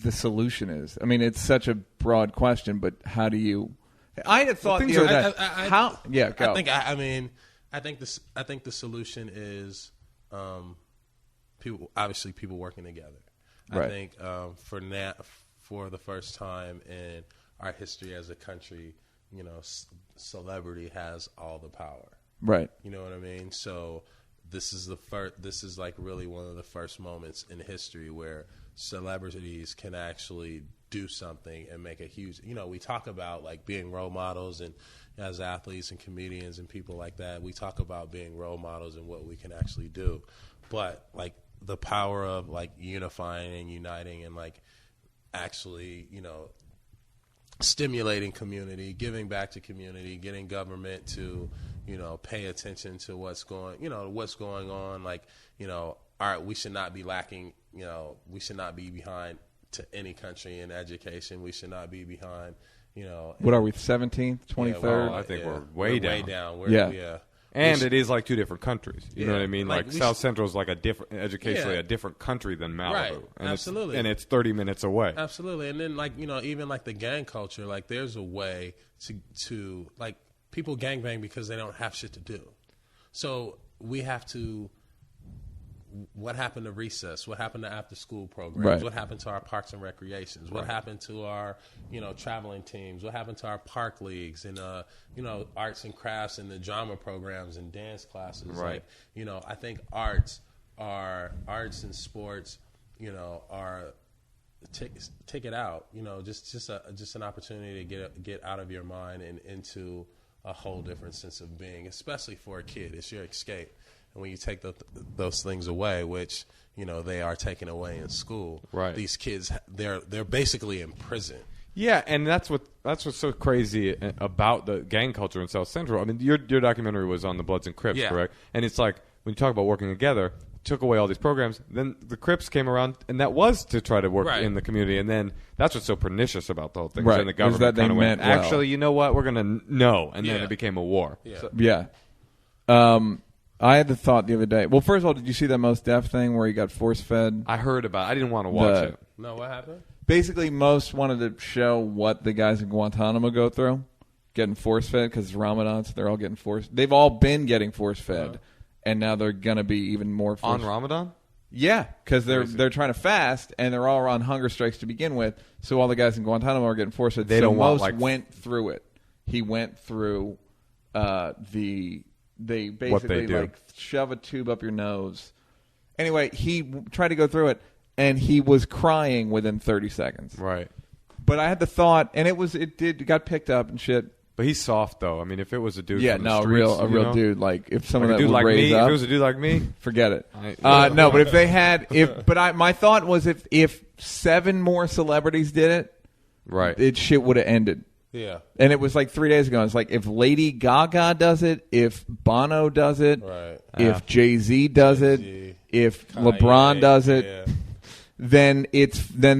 solution is? I mean, it's such a broad question, but how do you? I had thought things the other are- day. How? Yeah, go. I think the solution is people working together. Right. I think for the first time in our history as a country, celebrity has all the power. Right. You know what I mean? So this is like really one of the first moments in history where celebrities can actually do something and make a huge, we talk about like being role models, and as athletes and comedians and people like that, we talk about being role models and what we can actually do. But like the power of like unifying and uniting and like actually, stimulating community, giving back to community, getting government to, pay attention to what's going on. Like, all right, we should not be lacking, we should not be behind to any country in education. We should not be behind, What are we, 17th, 23rd? Yeah, well, I think we're way down. Way down. Yeah. And it is like two different countries. You know what I mean? Like South Central is like educationally a different country than Malibu. Right. And Absolutely. It's 30 minutes away. Absolutely. And then like, even like the gang culture, like there's a way to like people gangbang because they don't have shit to do. So we have to, what happened to recess? What happened to after school programs? Right. What happened to our parks and recreations? What happened to our, traveling teams? What happened to our park leagues and, arts and crafts and the drama programs and dance classes? Right. Like, I think arts and sports, are take it out, just an opportunity to get out of your mind and into a whole different sense of being, especially for a kid. It's your escape. And when you take those things away, which they are taken away in school, right? These kids, they're basically in prison. Yeah, and that's what's so crazy about the gang culture in South Central. I mean, your documentary was on the Bloods and Crips, correct? And it's like when you talk about working together, took away all these programs, then the Crips came around, and that was to try to work in the community, and then that's what's so pernicious about the whole thing. Right. And the government kind of went, well. actually, you know what? We're gonna and then it became a war. Yeah. I had the thought the other day. Well, first of all, did you see that Mos Def thing where he got force-fed? I heard about it. I didn't want to watch it. No, what happened? Basically, Mos wanted to show what the guys in Guantanamo go through, getting force-fed because it's Ramadan, so they're all getting forced. They've all been getting force-fed, and now they're going to be even more force-fed. On Ramadan? Yeah, because they're trying to fast, and they're all on hunger strikes to begin with, so all the guys in Guantanamo are getting force-fed. Mos went through it. He went through They basically like shove a tube up your nose. Anyway, he tried to go through it, and he was crying within 30 seconds. Right. But I had the thought, and it got picked up and shit. But he's soft though. I mean, if it was a dude, yeah, from the no, streets, a real dude. Like if someone like that would like raise me, up, if it was a dude like me, forget it. No, but if they had, my thought was if 7 more celebrities did it, right, shit would have ended. Yeah. And it was like 3 days ago. It's like if Lady Gaga does it, if Bono does it, if Jay-Z does it, if Kanye, LeBron does it, then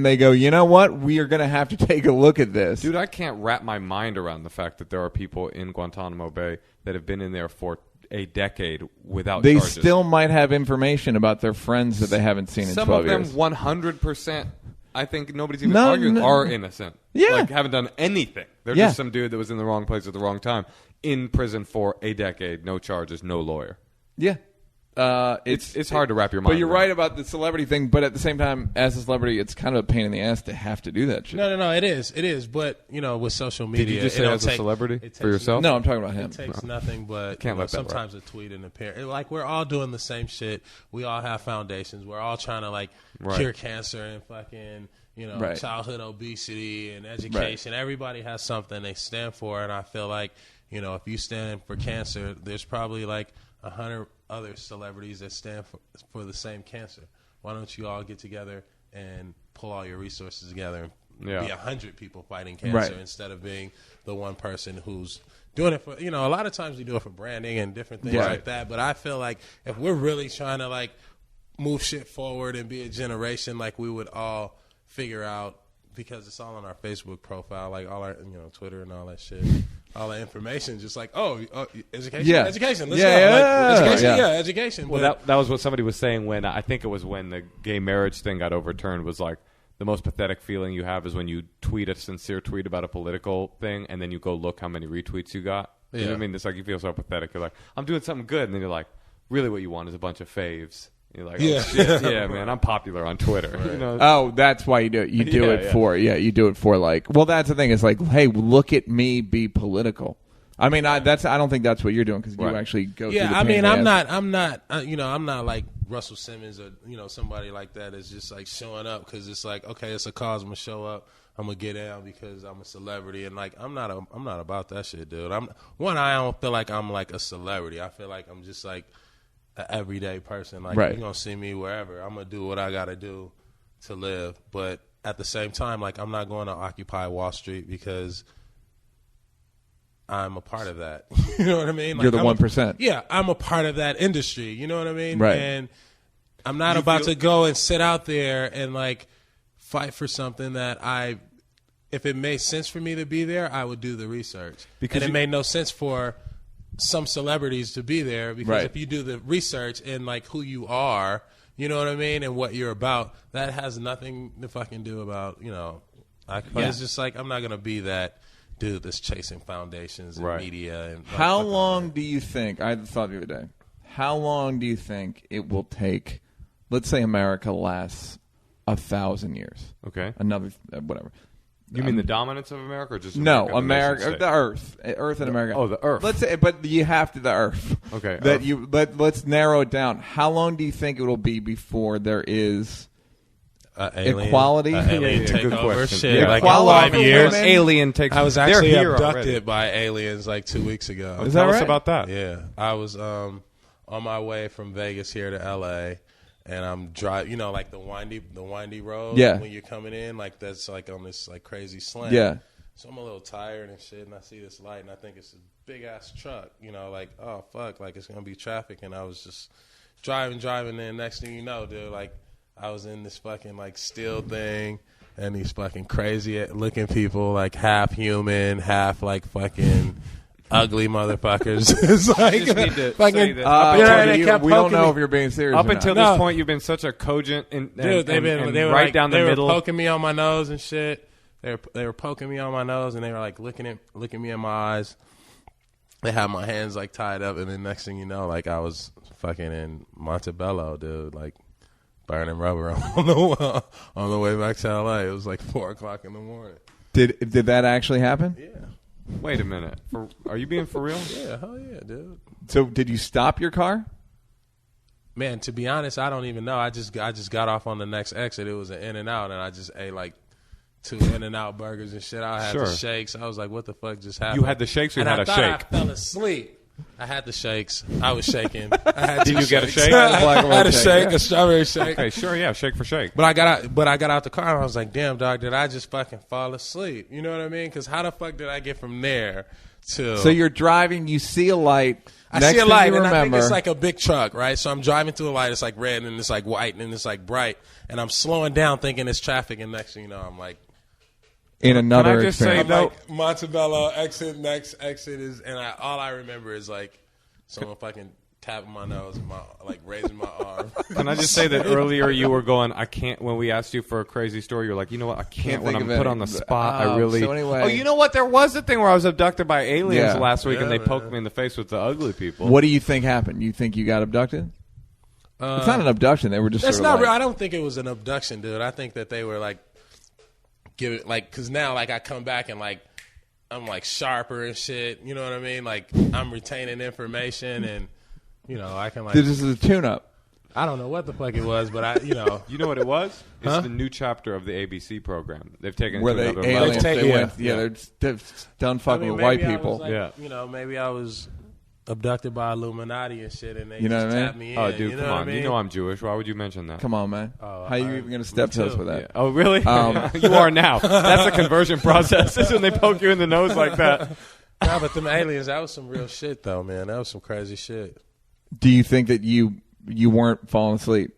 they go, you know what? We are going to have to take a look at this. Dude, I can't wrap my mind around the fact that there are people in Guantanamo Bay that have been in there for a decade without charges. They still might have information about their friends that they haven't seen in 12 years. Some of them 100%. I think nobody's even arguing are innocent. Yeah. Like, haven't done anything. They're just some dude that was in the wrong place at the wrong time. In prison for a decade, no charges, no lawyer. Yeah. It's hard to wrap your mind around. But you're around. right about the celebrity thing, but at the same time, as a celebrity, it's kind of a pain in the ass to have to do that shit. No, it is. But, with social media. Did you just say as a celebrity for yourself? No, I'm talking about him. It takes nothing but sometimes a tweet and a pair. Like, we're all doing the same shit. We all have foundations. We're all trying to, cure cancer and fucking... childhood obesity and education. Right. Everybody has something they stand for, and I feel like, if you stand for cancer, there's probably 100 other celebrities that stand for the same cancer. Why don't you all get together and pull all your resources together and be 100 people fighting cancer instead of being the one person who's doing it for, a lot of times we do it for branding and different things like that, but I feel like if we're really trying to move shit forward and be a generation, we would all figure out, because it's all on our Facebook profile, all our Twitter and all that shit, all the information, just education, education, let's go, education. Well, that was what somebody was saying when I think it was when the gay marriage thing got overturned. Was the most pathetic feeling you have is when you tweet a sincere tweet about a political thing, and then you go look how many retweets you got. You know what I mean? It's you feel so pathetic. You're like, I'm doing something good, and then you're like, really, what you want is a bunch of faves. You're like, oh, shit, yeah, man, I'm popular on Twitter. Right. You know? Oh, that's why you do it. You do you do it for like. Well, that's the thing. Is like, hey, look at me be political. I mean, I don't think that's what you're doing because you actually go. Yeah, through the I mean, pain I'm not. I'm not like Russell Simmons or somebody like that. Is just like showing up because it's like, okay, it's a cause. I'm gonna show up. I'm gonna get down because I'm a celebrity, and like I'm not about that shit, dude. I don't feel like I'm like a celebrity. I feel like I'm just like an everyday person. Like you're gonna see me wherever. I'm gonna do what I gotta do to live. But at the same time, like I'm not going to Occupy Wall Street because I'm a part of that. You know what I mean? Like, you're the 1%. Yeah, I'm a part of that industry. You know what I mean? Right. And I'm not about to go and sit out there and like fight for something that if it made sense for me to be there, I would do the research. And it made no sense for some celebrities to be there because if you do the research and like who you are, you know what I mean, and what you're about, that has nothing to fucking do about, it's just like I'm not going to be that dude that's chasing foundations and media. And how long do you think, I had the thought the other day, how long do you think it will take, let's say America lasts 1,000 years. Okay. Another, whatever. You mean the dominance of America or just America, the Earth and America. Oh, the Earth. Let's say, but you have to the Earth. Okay. Let's narrow it down. How long do you think it will be before there is equality? Alien takeover shit. Yeah. Like Equality 5 years. Alien takes. I was actually here abducted already. by aliens like 2 weeks ago. Is that Tell us right? about that. Yeah, I was on my way from Vegas here to L.A. and I'm driving, like the windy road. Yeah. When you're coming in, like that's like on this like crazy slant. Yeah. So I'm a little tired and shit, and I see this light, and I think it's a big ass truck. Like oh fuck, like it's gonna be traffic, and I was just driving, and next thing you know, dude, like I was in this fucking like steel thing. And these fucking crazy looking people, like half human, half like fucking ugly motherfuckers. It's like, I just need to fucking, say that we don't know if you're being serious. Up or until not. this point, you've been such a cogent and dude, they were right like, down the they middle. Were poking me on my nose and shit. They were poking me on my nose, and they were like looking me in my eyes. They had my hands like tied up, and then next thing you know, like I was fucking in Montebello, dude, like burning rubber on the way back to LA. It was like 4:00 in the morning. Did that actually happen? Yeah. Wait a minute. Are you being for real? Yeah, hell yeah, dude. So did you stop your car? Man, to be honest, I don't even know. I just got off on the next exit. It was an In-N-Out, and I just ate like 2 In-N-Out burgers and shit. I had the shakes. I was like, what the fuck just happened? You had the shakes or you and had I a thought shake? I fell asleep. I had the shakes. I was shaking. Did you get a shake? I had a shake, a strawberry shake. Okay, sure, yeah, shake for shake. But I got out the car and I was like, damn, dog, did I just fucking fall asleep? You know what I mean? Because how the fuck did I get from there to... So you're driving, you see a light. I see a light, and I think it's like a big truck, right? So I'm driving through a light. It's like red, and it's like white, and it's like bright. And I'm slowing down thinking it's traffic, and next thing you know, I'm like... In another Can I just say, experience. I'm like, Montebello, exit, next exit is... And all I remember is like someone fucking tapping my nose, like raising my arm. Can I just say that earlier you were going, I can't, when we asked you for a crazy story, you're like, you know what, I can't when think I'm of put it. on the spot. I Oh, really... so anyway- Oh, you know what? There was a thing where I was abducted by aliens Yeah. last week, and they Yeah, poked man. me in the face with the ugly people. What do you think happened? You think you got abducted? It's not an abduction. They were just That's sort of not real. like, I don't think it was an abduction, dude. I think that they were like, give it, like, because now, like, I come back and, like, I'm, like, sharper and shit. You know what I mean? Like, I'm retaining information and, I can, like, This is a tune-up. I don't know what the fuck it was, but You know what it was? It's Huh? the new chapter of the ABC program. They've taken it Where to they another aliens, level. they yeah. went, Yeah. they've done fucking with maybe white I people. was, like, Yeah. Maybe I was abducted by Illuminati and shit, and they You know just what I mean? tapped me in. Oh, dude, you know come what on. I mean? You know I'm Jewish. Why would you mention that? Come on, man. Oh, How are you even going to step me to us too. with that? Yeah. Oh, really? You are now. That's a conversion process. Is when they poke you in the nose like that. Nah, but them aliens, that was some real shit, though, man. That was some crazy shit. Do you think that you weren't falling asleep?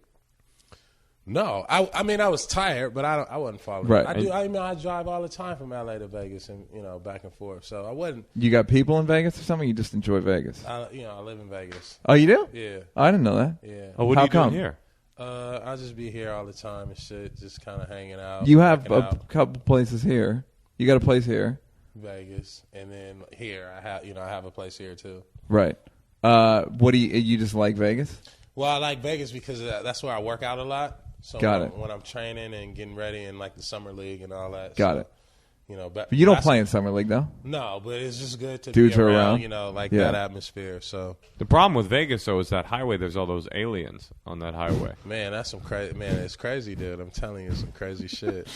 No, I mean I was tired, but I wasn't falling. Right. I drive all the time from LA to Vegas and back and forth. So I wasn't. You got people in Vegas or something? You just enjoy Vegas? I live in Vegas. Oh, you do? Yeah, I didn't know that. yeah. Oh, what How are you doing come? here? I just be here all the time and shit, just kind of hanging out. You have checking a out couple places here. You got a place here, Vegas, and then here I have a place here too. right? What do you just like Vegas? Well, I like Vegas because that's where I work out a lot. So when I'm training and getting ready in like the summer league and all that. Got it. You know, but you don't play in summer league though. No, but it's just good to Dudes be are around, around. you know, like that atmosphere. So the problem with Vegas though is that highway. There's all those aliens on that highway. Man, that's some crazy. Man, it's crazy, dude. I'm telling you, some crazy shit.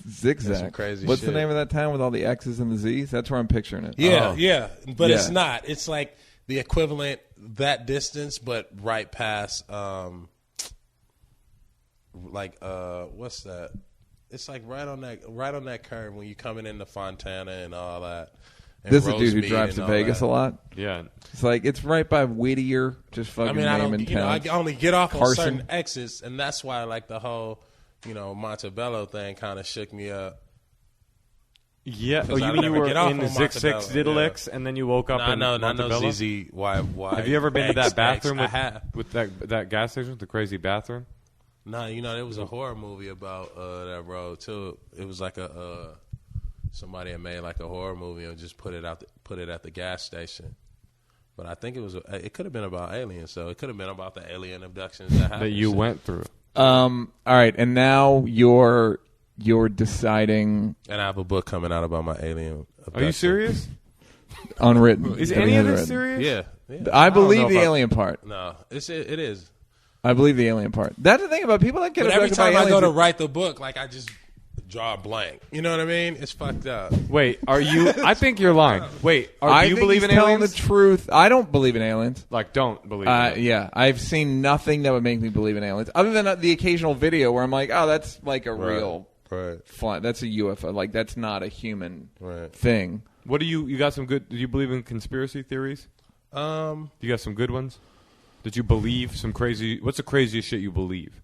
Zigzag. Some crazy. What's shit. the name of that town with all the X's and the Z's? That's where I'm picturing it. Yeah, but it's not. It's like the equivalent that distance, but right past. What's that? It's like right on that curve when you coming into Fontana and all that. And this is a dude who Rosemead drives to Vegas that. a lot. Yeah, it's like it's right by Whittier. Just fucking naming towns. I only get off on Carson. certain exits, and that's why like the whole, Montebello thing kind of shook me up. Yeah. Oh, I you mean you never were get off in the on Zix Six Montebello, Diddlix, and then you woke up in Montebello? I know ZZY. Have you ever been to that bathroom I with that gas station with the crazy bathroom? No, there was a horror movie about that road too. It was like somebody had made like a horror movie and just put it at the gas station. But I think it could have been about aliens. So it could have been about the alien abductions that you went through. All right, and now you're deciding. And I have a book coming out about my alien abduction. Are you serious? Unwritten. Is any of this serious? Yeah. I believe the alien part. No, it is. I believe the alien part. That's the thing about people that get But every abducted by time I go aliens. to write the book, like I just draw a blank. You know what I mean? It's fucked up. Wait, are you? I think you're lying. Wait, do you think believe he's in telling aliens? the truth. I don't believe in aliens. Like, don't believe in them. Yeah, I've seen nothing that would make me believe in aliens, other than the occasional video where I'm like, oh, that's like a real fly. That's a UFO. Like, that's not a human thing. What do you got some good? Do you believe in conspiracy theories? You got some good ones? Did you believe some crazy? What's the craziest shit you believe?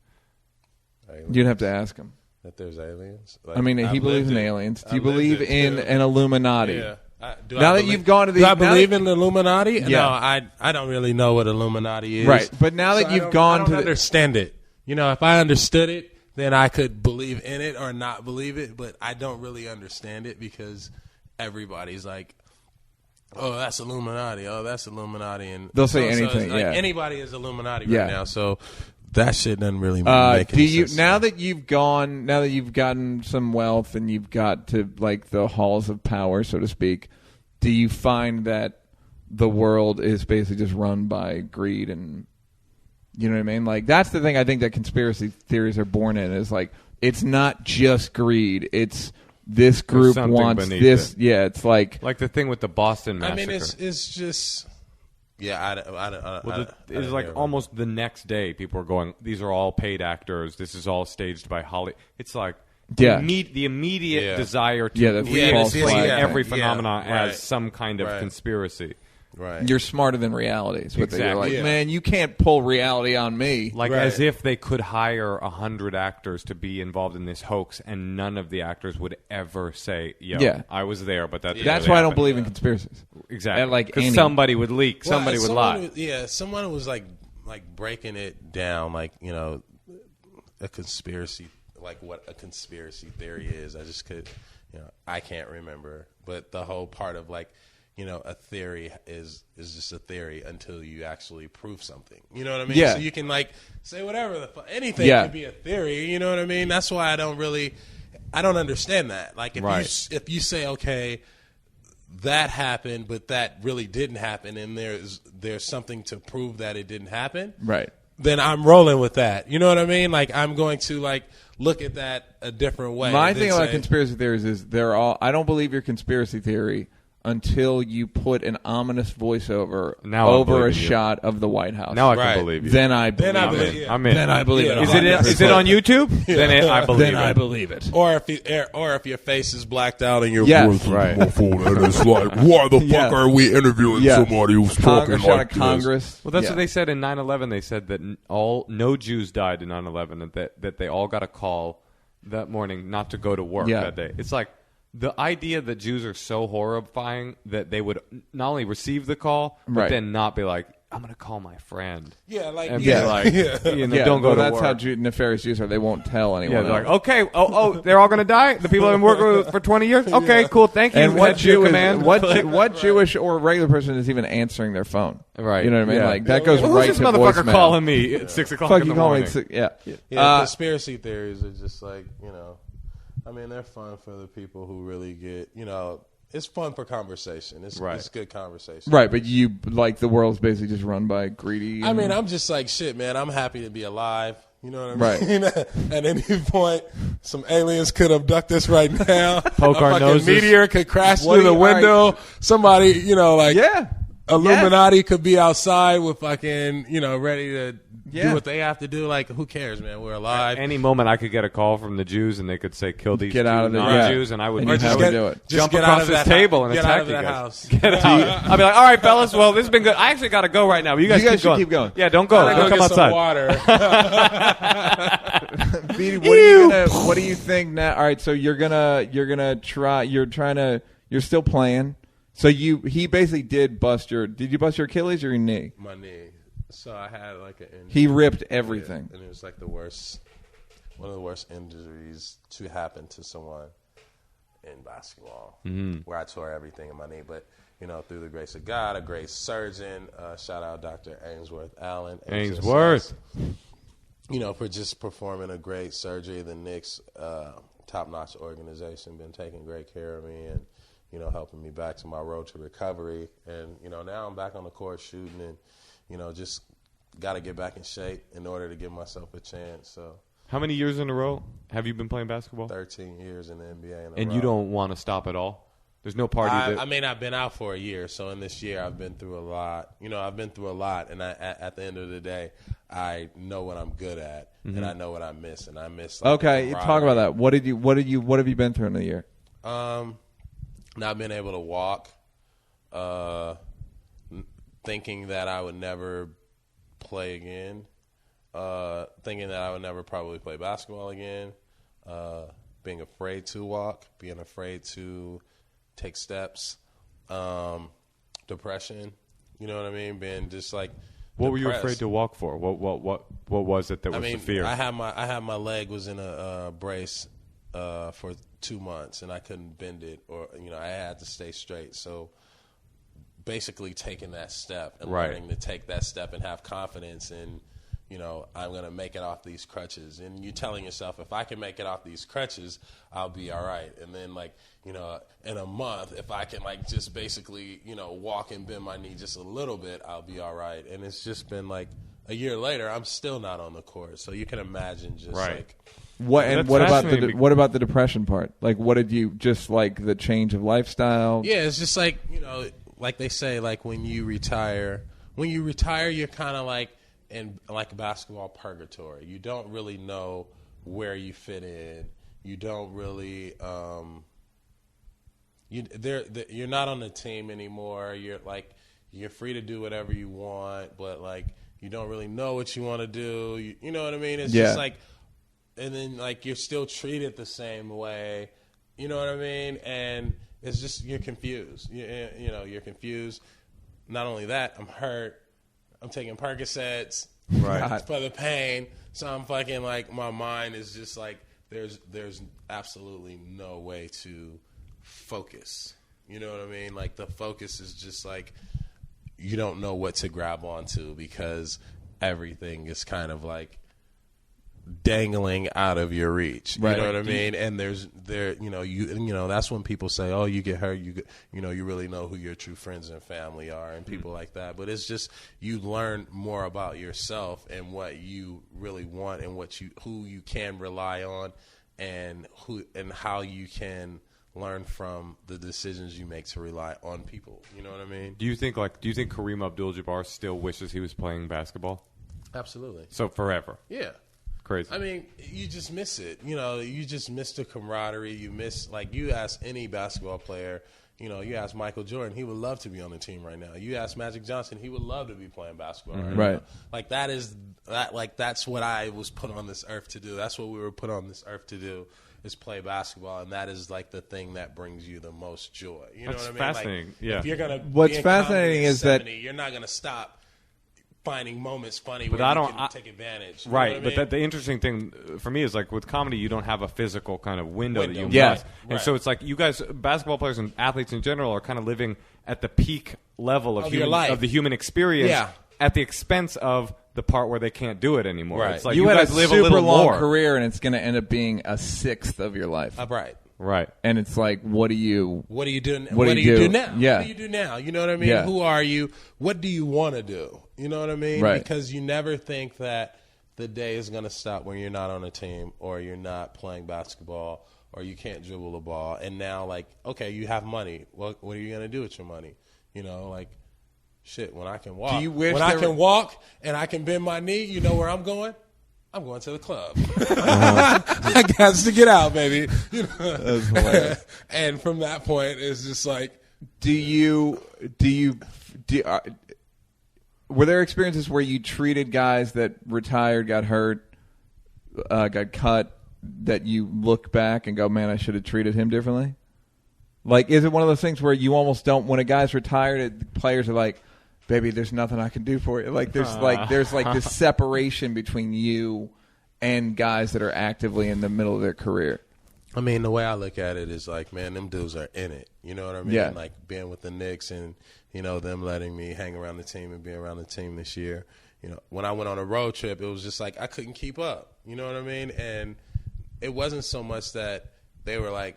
Aliens. You'd have to ask him. That there's aliens. Like, I mean, he believes in aliens. Do you believe in an Illuminati? Yeah. Now that you've gone to the, do I believe in the Illuminati? Yeah. No, I don't really know what Illuminati is. Right, but now that you've gone I don't understand it. If I understood it, then I could believe in it or not believe it. But I don't really understand it because everybody's like, "Oh, that's Illuminati. Oh, that's Illuminati," and they'll say anything. Like anybody is Illuminati right now. So that shit doesn't really make any sense. Now that you've gotten some wealth and you've got to like the halls of power, so to speak, do you find that the world is basically just run by greed and, you know what I mean? Like, that's the thing I think that conspiracy theories are born in, is like, it's not just greed. It's this group wants this. It. Yeah, it's like the thing with the Boston massacre. I mean, it's just. Yeah, it's like almost the next day, people are going, these are all paid actors. This is all staged by Hollywood. It's like the immediate desire to explain every phenomenon as some kind of conspiracy. Right. You're smarter than reality. Exactly. You're like, man, you can't pull reality on me. Like as if they could hire 100 actors to be involved in this hoax, and none of the actors would ever say, "Yo, I was there." But that's why I don't believe in conspiracies. Exactly. Because somebody would leak, somebody would lie. Someone was like breaking it down, like a conspiracy, like what a conspiracy theory is. I just could, I can't remember, but the whole part of like. A theory is just a theory until you actually prove something. You know what I mean? Yeah. So you can like say whatever anything can be a theory. You know what I mean? That's why I don't understand that. Like if you say okay, that happened, but that really didn't happen, and there's something to prove that it didn't happen. Right. Then I'm rolling with that. You know what I mean? Like I'm going to like look at that a different way. My thing about conspiracy theories is I don't believe your conspiracy theory until you put an ominous voiceover over a shot of the White House. Now I can believe you. Then I believe it. I'm in. Then I believe it. Is it on YouTube? Then I believe it. Then I believe it. Or if your face is blacked out and your voice right. And it's like, why the fuck are we interviewing somebody who's talking like this? Congress. Well, that's what they said in 9/11. They said that no Jews died in 9/11, and that they all got a call that morning not to go to work that day. It's like. The idea that Jews are so horrifying that they would not only receive the call, but then not be like, I'm gonna call my friend. Yeah, like And yeah, be like, you know, don't go well, to that's work. how nefarious Jews are. They won't tell anyone. Yeah, they're like, else. okay, they're all gonna die. The people I've been working with for 20 years. Okay, cool, thank you. And what Head to your Jew command. what Jewish or regular person is even answering their phone? Right. You know what I mean? Yeah. Like that goes Who's right this to motherfucker voicemail. calling me at 6 o'clock Fuck in you the call me. morning? Yeah. Conspiracy theories are just like, you know, I mean, they're fun for the people who really get, you know, it's fun for conversation. It's good conversation. Right, but you like the world's basically just run by greedy. I mean, I'm just like, shit, man, I'm happy to be alive. You know what I mean? Right. At any point, some aliens could abduct us right now. Poke a our fucking noses. meteor could crash What through do the you- window. all Somebody, you know, like Illuminati could be outside with fucking, you know, ready to do what they have to do. Like, who cares, man? We're alive. At any moment, I could get a call from the Jews, and they could say, "Kill these Get out of there, non-Jews," and I would And you have to do it. Just jump get across out of this that table and get attack out of you that guys. house. Get out. I'll be like, "All right, fellas. Well, this has been good. I actually got to go right now. But you guys, You guys should keep going. Yeah, don't go. Gotta Don't go come get some outside." water. Beatty, what do you think now? All right, so you're still playing. So he basically did you bust your Achilles or your knee? My knee. So I had like an injury. He ripped everything. And it was like one of the worst injuries to happen to someone in basketball, where I tore everything in my knee. But, you know, through the grace of God, a great surgeon, shout out Dr. Ainsworth Allen. Ainsworth. You know, for just performing a great surgery. The Knicks, top-notch organization, been taking great care of me and, you know, helping me back to my road to recovery. And, you know, now I'm back on the court shooting and, you know, just got to get back in shape in order to give myself a chance. So, How many years in a row have you been playing basketball? 13 years in the NBA in a And row. you don't want to stop at all? There's no party that... I mean, I've been out for a year, so in this year I've been through a lot. You know, I've been through a lot, and at the end of the day, I know what I'm good at, and I know what I miss, and I miss. Like, Okay, talk about that. What have you been through in a year? Not being able to walk, thinking that I would never play again, thinking that I would never probably play basketball again, being afraid to walk, being afraid to take steps, depression. You know what I mean? Being just like. What were you depressed. afraid to walk for? What was it that was the fear? I had my leg was in a brace for 2 months, and I couldn't bend it, or you know, I had to stay straight. So basically, taking that step and learning to take that step and have confidence in, you know, I'm gonna make it off these crutches, and you telling yourself, if I can make it off these crutches, I'll be all right. And then, like, you know, in a month, if I can like just basically, you know, walk and bend my knee just a little bit, I'll be all right. And it's just been like a year later, I'm still not on the court. So you can imagine just like. What That's what about the depression part? Like, what did you just like the change of lifestyle? Yeah, it's just like, you know, like they say, like when you retire, you're kind of like in like basketball purgatory. You don't really know where you fit in. You don't really, you're not on the team anymore. You're free to do whatever you want, but like you don't really know what you want to do. You know what I mean? It's just like. And then, like, you're still treated the same way, you know what I mean? And it's just, you're confused. You know, you're confused. Not only that, I'm hurt. I'm taking Percocets for the pain. So I'm fucking, like, my mind is just, like, there's absolutely no way to focus. You know what I mean? Like, the focus is just, like, you don't know what to grab onto because everything is kind of, like, dangling out of your reach. You know what I mean? And you know, that's when people say, oh, you get hurt, you really know who your true friends and family are and people like that. But it's just, you learn more about yourself and what you really want and who you can rely on and how you can learn from the decisions you make to rely on people. You know what I mean? Do you think Kareem Abdul-Jabbar still wishes he was playing basketball? Absolutely. So forever. Yeah. Crazy. I mean, you just miss it. You know, you just miss the camaraderie. You miss, like, you ask any basketball player, you know, you ask Michael Jordan, he would love to be on the team right now. You ask Magic Johnson, he would love to be playing basketball right now. Like, that's what I was put on this earth to do. That's what we were put on this earth to do, is play basketball, and that is like the thing that brings you the most joy. You know what I mean? Fascinating. Like, yeah. If you're gonna What's fascinating is 70, you're not gonna stop finding moments funny But where I you don't- can take advantage. You Right, know what I mean? but the interesting thing for me is like with comedy, you don't have a physical kind of window that you Yeah. must. And so it's like you guys, basketball players and athletes in general, are kind of living at the peak level of, Of your life. of the human experience Yeah. at the expense of the part where they can't do it anymore. Right. It's like you you had guys a live super a little long more. career, and it's going to end up being a sixth of your life. Right. Right. And it's like, what do you? What do you do? What do do you you do? do now? Yeah. What do you do now? You know what I mean? Yeah. Who are you? What do you want to do? You know what I mean? Right. Because you never think that the day is going to stop when you're not on a team or you're not playing basketball or you can't dribble a ball. And now, like, okay, you have money. What are you going to do with your money? You know, like, shit, when I can walk. Do you wish when I there can were- walk and I can bend my knee, you know where I'm going? I'm going to the club. I got to get out, baby. You know? That's hilarious. And from that point, it's just like, were there experiences where you treated guys that retired, got hurt, got cut, that you look back and go, man, I should have treated him differently? Like, is it one of those things where you almost don't, when a guy's retired, players are like, baby, there's nothing I can do for you. Like, there's this separation between you and guys that are actively in the middle of their career. I mean, the way I look at it is like, man, them dudes are in it. You know what I mean? Yeah. Like being with the Knicks and, you know, them letting me hang around the team and be around the team this year. You know, when I went on a road trip, it was just like I couldn't keep up. You know what I mean? And it wasn't so much that they were like,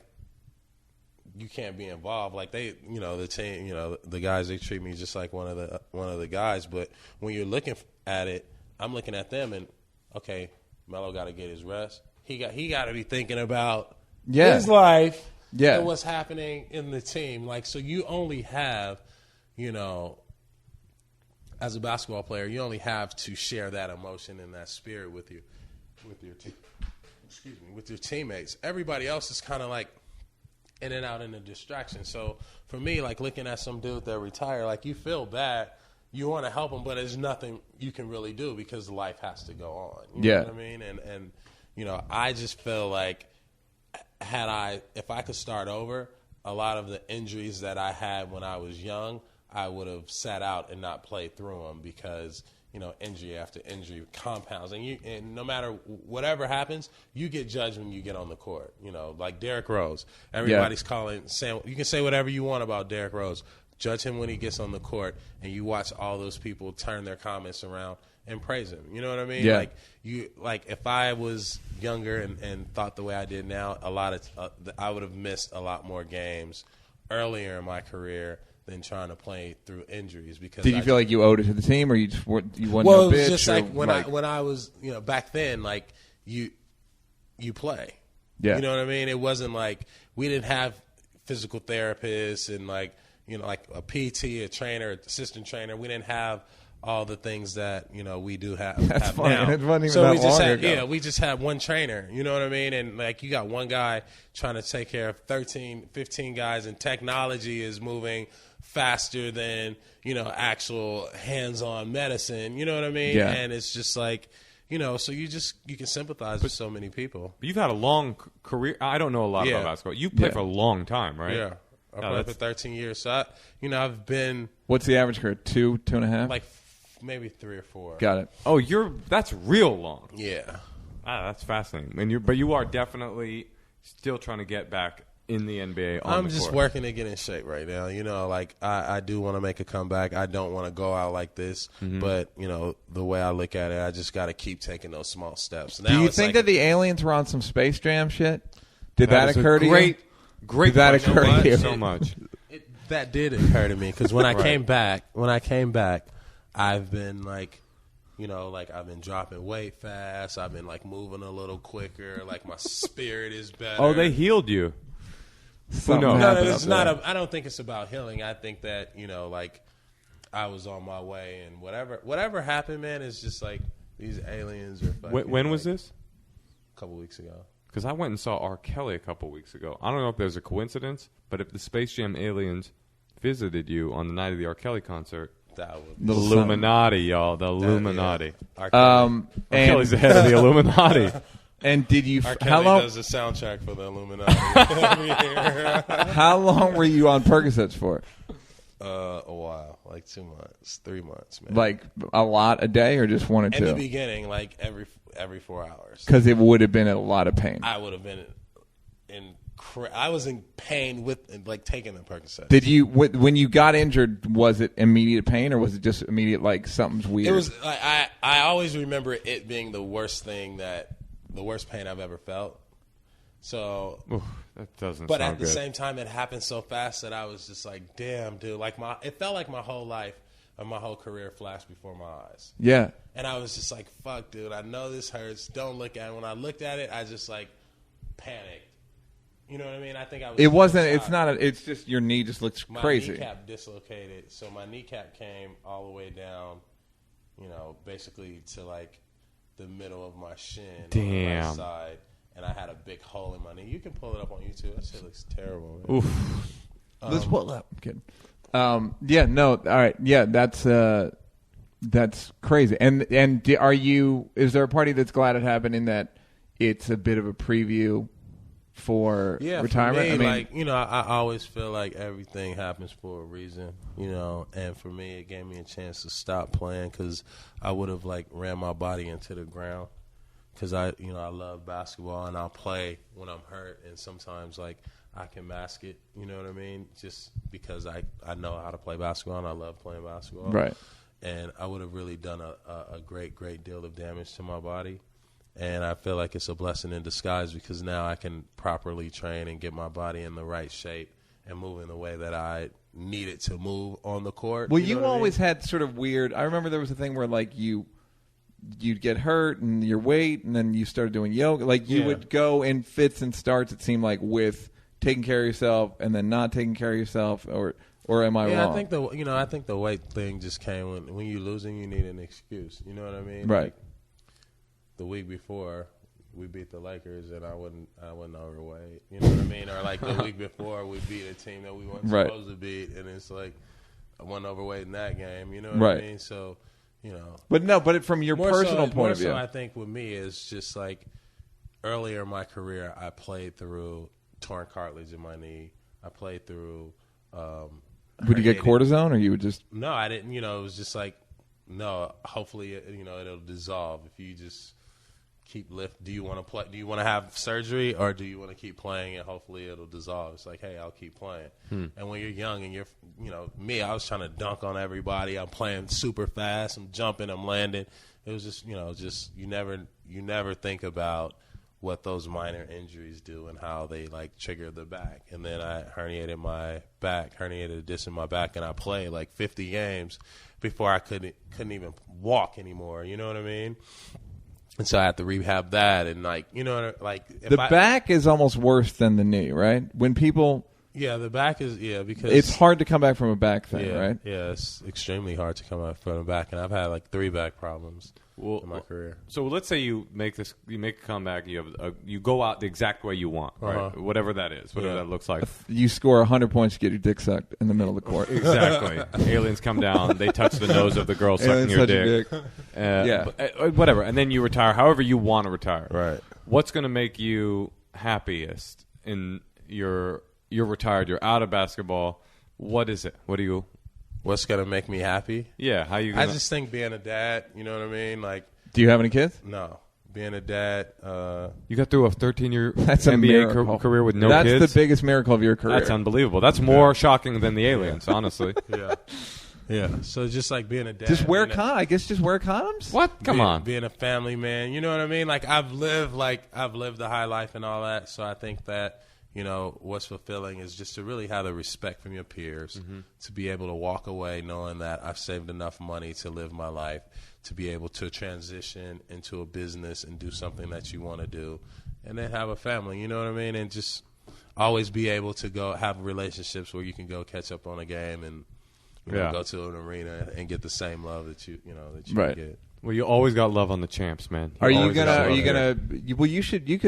you can't be involved. Like they, you know, the team, you know, the guys, they treat me just like one of the guys. But when you're looking at it, I'm looking at them and, okay, Melo got to get his rest. He got to be thinking about his life and what's happening in the team. Like, so you only have, you know, as a basketball player, you only have to share that emotion and that spirit with your teammates. Everybody else is kind of like in and out in a distraction. So for me, like looking at some dude that retired, like you feel bad. You want to help them, but there's nothing you can really do because life has to go on. You know what I mean? And you know, I just feel like if I could start over, a lot of the injuries that I had when I was young, I would have sat out and not played through them because, you know, injury after injury compounds. And no matter whatever happens, you get judged when you get on the court. You know, like Derrick Rose. Everybody's saying, you can say whatever you want about Derrick Rose. Judge him when he gets on the court, and you watch all those people turn their comments around and praise him. You know what I mean? Yeah. Like if I was younger and thought the way I did now, I would have missed a lot more games earlier in my career than trying to play through injuries. Because did you feel like you owed it to the team, or you wasn't well, a bitch? it was just like when like, I was, you know, back then, like you play. Yeah. You know what I mean? It wasn't like we didn't have physical therapists and like, you know, like a PT, a trainer, assistant trainer. We didn't have all the things that, you know, we do have funny. now. It wasn't even so that we just long had, ago. yeah, we just had one trainer. You know what I mean? And like you got one guy trying to take care of 13, 15 guys, and technology is moving faster than, you know, actual hands-on medicine. You know what I mean? Yeah. And it's just like, you know, so you can sympathize with so many people. But you've had a long career. I don't know a lot about basketball. You played for a long time, right? Yeah. I played for 13 years. So, I've been what's the average career? 2.5? like maybe 3 or 4. Got it. Oh, that's real long. Yeah. That's fascinating. But you are definitely still trying to get back in the NBA on I'm the just court. working to get in shape right now. You know, like I do want to make a comeback. I don't want to go out like this. But, you know, the way I look at it, I just got to keep taking those small steps. Now Do you it's think like, that the aliens were on some Space Jam shit? Did that is a occur to you? Great Did that question. occur to you? So much. that did occur to me because when I came back, I've been like, you know, like I've been dropping weight fast. I've been like moving a little quicker. Like my spirit is better. Oh, they healed you. Something knows? No, happened it's up not. there. I don't think it's about healing. I think that, you know, like I was on my way, and whatever happened, man, is just like these aliens are. Fucking, When was this? A couple weeks ago. Because I went and saw R. Kelly a couple weeks ago. I don't know if there's a coincidence, but if the Space Jam aliens visited you on the night of the R. Kelly concert, That would the Illuminati, y'all, the Illuminati. R. R. Kelly's the head of the Illuminati. And did you? R. How Kelly long? does the soundtrack for the Illuminati. How long were you on Percocets for? A while, like 2 months, 3 months, man. Like a lot a day, or just 1 or 2? In the beginning, like every 4 hours. Because it would have been a lot of pain. I would have been I was in pain with like taking the Percocet. Did you when you got injured? Was it immediate pain, or was it just immediate like something's weird? It was. I always remember it being the worst pain I've ever felt. So that doesn't. But sound at the good. same time, it happened so fast that I was just like, damn, dude. Like it felt like my whole life and my whole career flashed before my eyes. Yeah. And I was just like, fuck, dude. I know this hurts. Don't look at it. When I looked at it, I just like panicked. You know what I mean? I think I was. It wasn't. It's not. It's just your knee just looks crazy. My kneecap dislocated, so my kneecap came all the way down. You know, basically to like the middle of my shin on the right side, and I had a big hole in my knee. You can pull it up on YouTube. That shit looks terrible. Man. Oof. Let's pull it up. I'm kidding. Yeah. No. All right. Yeah. That's crazy. And are you? Is there a party that's glad it happened in that it's a bit of a preview for retirement? For me, I mean, like, you know, I always feel like everything happens for a reason, you know, and for me, it gave me a chance to stop playing because I would have like ran my body into the ground because I love basketball and I'll play when I'm hurt, and sometimes like I can mask it, you know what I mean, just because I know how to play basketball and I love playing basketball, right? And I would have really done a great deal of damage to my body. And I feel like it's a blessing in disguise because now I can properly train and get my body in the right shape and move in the way that I need it to move on the court. Well, you always had sort of weird. I remember there was a thing where like you'd get hurt and your weight, and then you started doing yoga. Like you would go in fits and starts. It seemed like with taking care of yourself and then not taking care of yourself, or am I wrong? Yeah, I think the weight thing just came when you're losing. You need an excuse. You know what I mean? Right. Like, the week before, we beat the Lakers, and I wasn't overweight. You know what I mean? Or like the week before, we beat a team that we weren't supposed to beat, and it's like I wasn't overweight in that game. You know what I mean? So, you know. But from your personal point of view, I think with me is just like earlier in my career, I played through torn cartilage in my knee. I played through. Would you get cortisone, or you would just? No, I didn't. You know, it was just like, no. Hopefully, it'll dissolve if you just keep lift. Do you want to play? Do you want to have surgery, or do you want to keep playing and hopefully it'll dissolve? It's like, hey, I'll keep playing. And when you're young and me, I was trying to dunk on everybody. I'm playing super fast. I'm jumping. I'm landing. It was just, you never think about what those minor injuries do and how they like trigger the back. And then I herniated a disc in my back, and I played like 50 games before I couldn't even walk anymore. You know what I mean? And so I had to rehab that, and the back is almost worse than the knee, right? When people, the back is because it's hard to come back from a back thing, right? Yeah, it's extremely hard to come back from a back, and I've had like 3 back problems in my career. So let's say you make a comeback, you go out the exact way you want, right? Whatever that is, whatever that looks like. You score 100 points to get your dick sucked in the middle of the court. Exactly. Aliens come down, they touch the nose of the girl sucking your dick. Whatever, and then you retire however you want to retire. Right. What's going to make you happiest in you're retired, you're out of basketball? What is it? What's going to make me happy? Yeah, how you gonna... I just think being a dad, you know what I mean? Like, do you have any kids? No. Being a dad. You got through a 13-year NBA career with no kids? That's the biggest miracle of your career. That's unbelievable. That's more shocking than the aliens, honestly. Yeah. So just like being a dad. Just wear condoms? What? Come on. Being a family man. You know what I mean? Like I've lived the high life and all that. So I think that, what's fulfilling is just to really have the respect from your peers, to be able to walk away knowing that I've saved enough money to live my life, to be able to transition into a business and do something that you want to do, and then have a family, you know what I mean? And just always be able to go have relationships where you can go catch up on a game and go to an arena and get the same love that you get. Well, you always got love on the champs, man. You could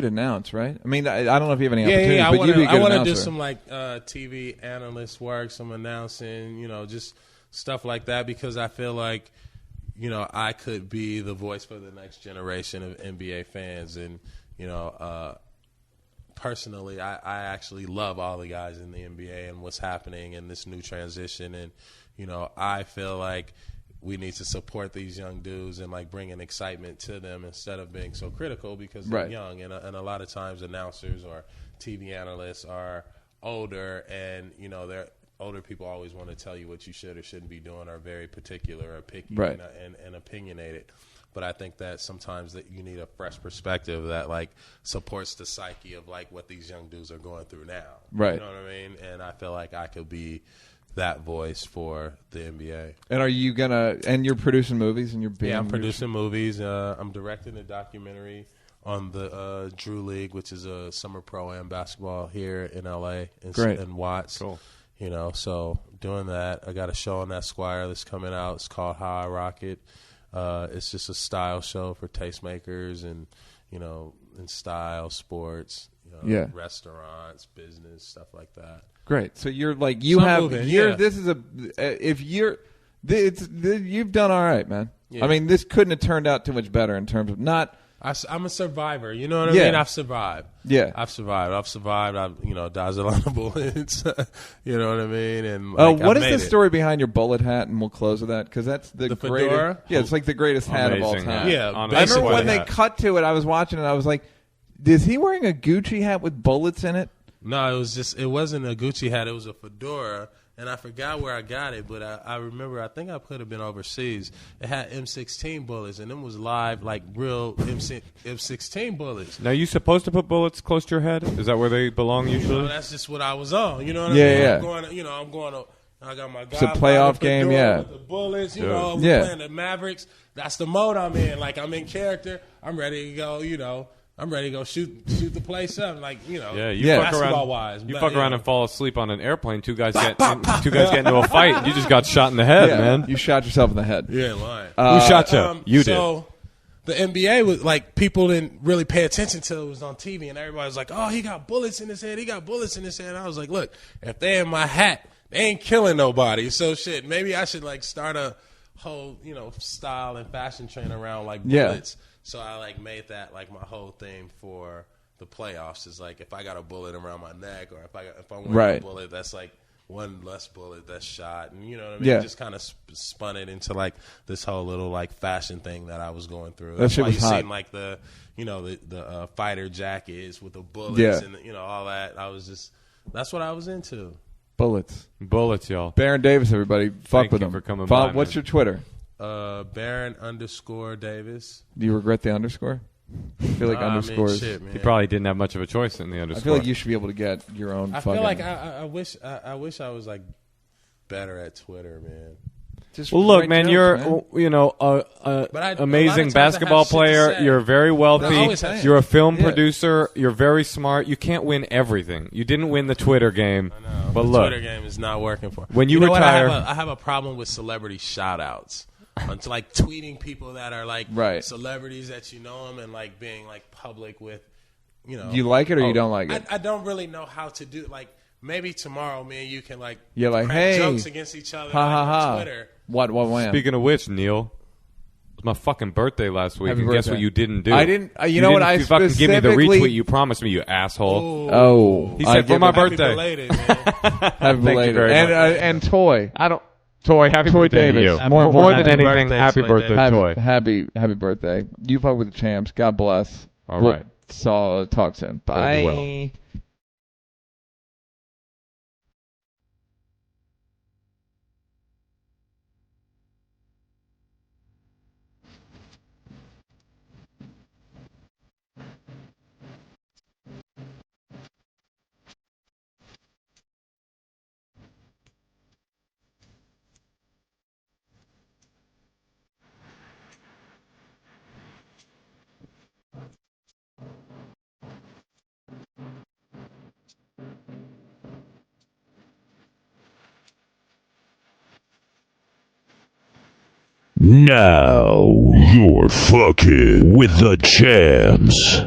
announce, right? I mean, I don't know if you have any opportunities, but you'd be a good I want to announcer. do some TV analyst work, some announcing, just stuff like that, because I feel like, I could be the voice for the next generation of NBA fans, and, personally, I actually love all the guys in the NBA and what's happening in this new transition. And, you know, I feel like we need to support these young dudes and like bring an excitement to them instead of being so critical because they're young. And a lot of times announcers or TV analysts are older, and, you know, they're older people always want to tell you what you should or shouldn't be doing, are very particular or picky and opinionated. But I think that sometimes that you need a fresh perspective that like supports the psyche of like what these young dudes are going through now. Right. You know what I mean? And I feel like I could be that voice for the NBA. And are you and you're producing movies and you're being... Yeah, I'm producing movies. I'm directing a documentary on the Drew League, which is a summer pro-am basketball here in LA in Watts. Cool. You know, so doing that. I got a show on Esquire that's coming out. It's called How I Rock It. It's just a style show for tastemakers and, you know, in style, sports, you know, restaurants, business, stuff like that. Great. So you're like, you've done all right, man. Yeah. I mean, this couldn't have turned out too much better in terms of not... I'm a survivor. You know what I mean? I've survived. Yeah. I've survived. I've, you know, dodged a lot of bullets. You know what I mean? And what is the story behind your bullet hat? And we'll close with that because that's the greatest. Fedora? Yeah, it's like the greatest hat of all time. Yeah. I remember when they cut to it, I was watching it, I was like, is he wearing a Gucci hat with bullets in it? No, it wasn't a Gucci hat. It was a fedora. And I forgot where I got it, but I remember, I think I could have been overseas. It had M16 bullets, and them was live, like real M16 bullets. Now, you supposed to put bullets close to your head? Is that where they belong usually? You know, that's just what I was on. You know what I mean? Yeah. I'm going to, I got my guy. It's a playoff game, with the bullets, you know, we're playing the Mavericks. That's the mode I'm in. Like, I'm in character. I'm ready to go, you know. I'm ready to go shoot the place up, like, you know. Yeah, basketball-wise. You fuck around and fall asleep on an airplane. Two guys get into a fight. And you just got shot in the head, man. You shot yourself in the head. Yeah, lying. Who shot you? You did. So the NBA was like, people didn't really pay attention till it was on TV, and everybody was like, "Oh, he got bullets in his head. He got bullets in his head." And I was like, "Look, if they in my hat, they ain't killing nobody. So shit, maybe I should like start a whole, you know, style and fashion trend around like bullets." So I like made that like my whole theme for the playoffs is like if I got a bullet around my neck or if I'm wearing a bullet, that's like one less bullet that's shot, and you know what I mean. Yeah. Just kind of spun it into like this whole little like fashion thing that I was going through. That shit why was you hot. seen like the fighter jackets with the bullets and you know all that. That's what I was into. Bullets, y'all. Baron Davis, everybody, fuck with him. For coming by, what's your Twitter? Baron_Davis. Do you regret the underscore? I feel like underscores. Shit, man. You probably didn't have much of a choice in the underscore. I feel like you should be able to get your own. I feel like I wish I was like better at Twitter, man. Well, look, man, you're you know amazing basketball player. You're very wealthy. You're a film producer. You're very smart. You can't win everything. You didn't win the Twitter game. I know, but the look, Twitter game is not working for me. When you retire, I have a problem with celebrity shout-outs. It's like tweeting people that are like celebrities that you know them and like being like public with, you know. Do you like it or you don't like it? I don't really know how to do like. Maybe tomorrow, me and you can like hey, jokes against each other on Twitter. What? Speaking of which, Neal, it was my fucking birthday last week. Happy and birthday. Guess what you didn't do? I didn't. You know what? I you fucking give me the retweet you promised me, you asshole. Oh, he said for my birthday. Happy belated, man. Happy belated. And Toy. Toy, happy Toy birthday Davis. to you. More than anything, happy birthday, Toy. Happy birthday. You fuck with the champs. God bless. All right. Talk soon. Bye. Well. Now you're fucking with the champs.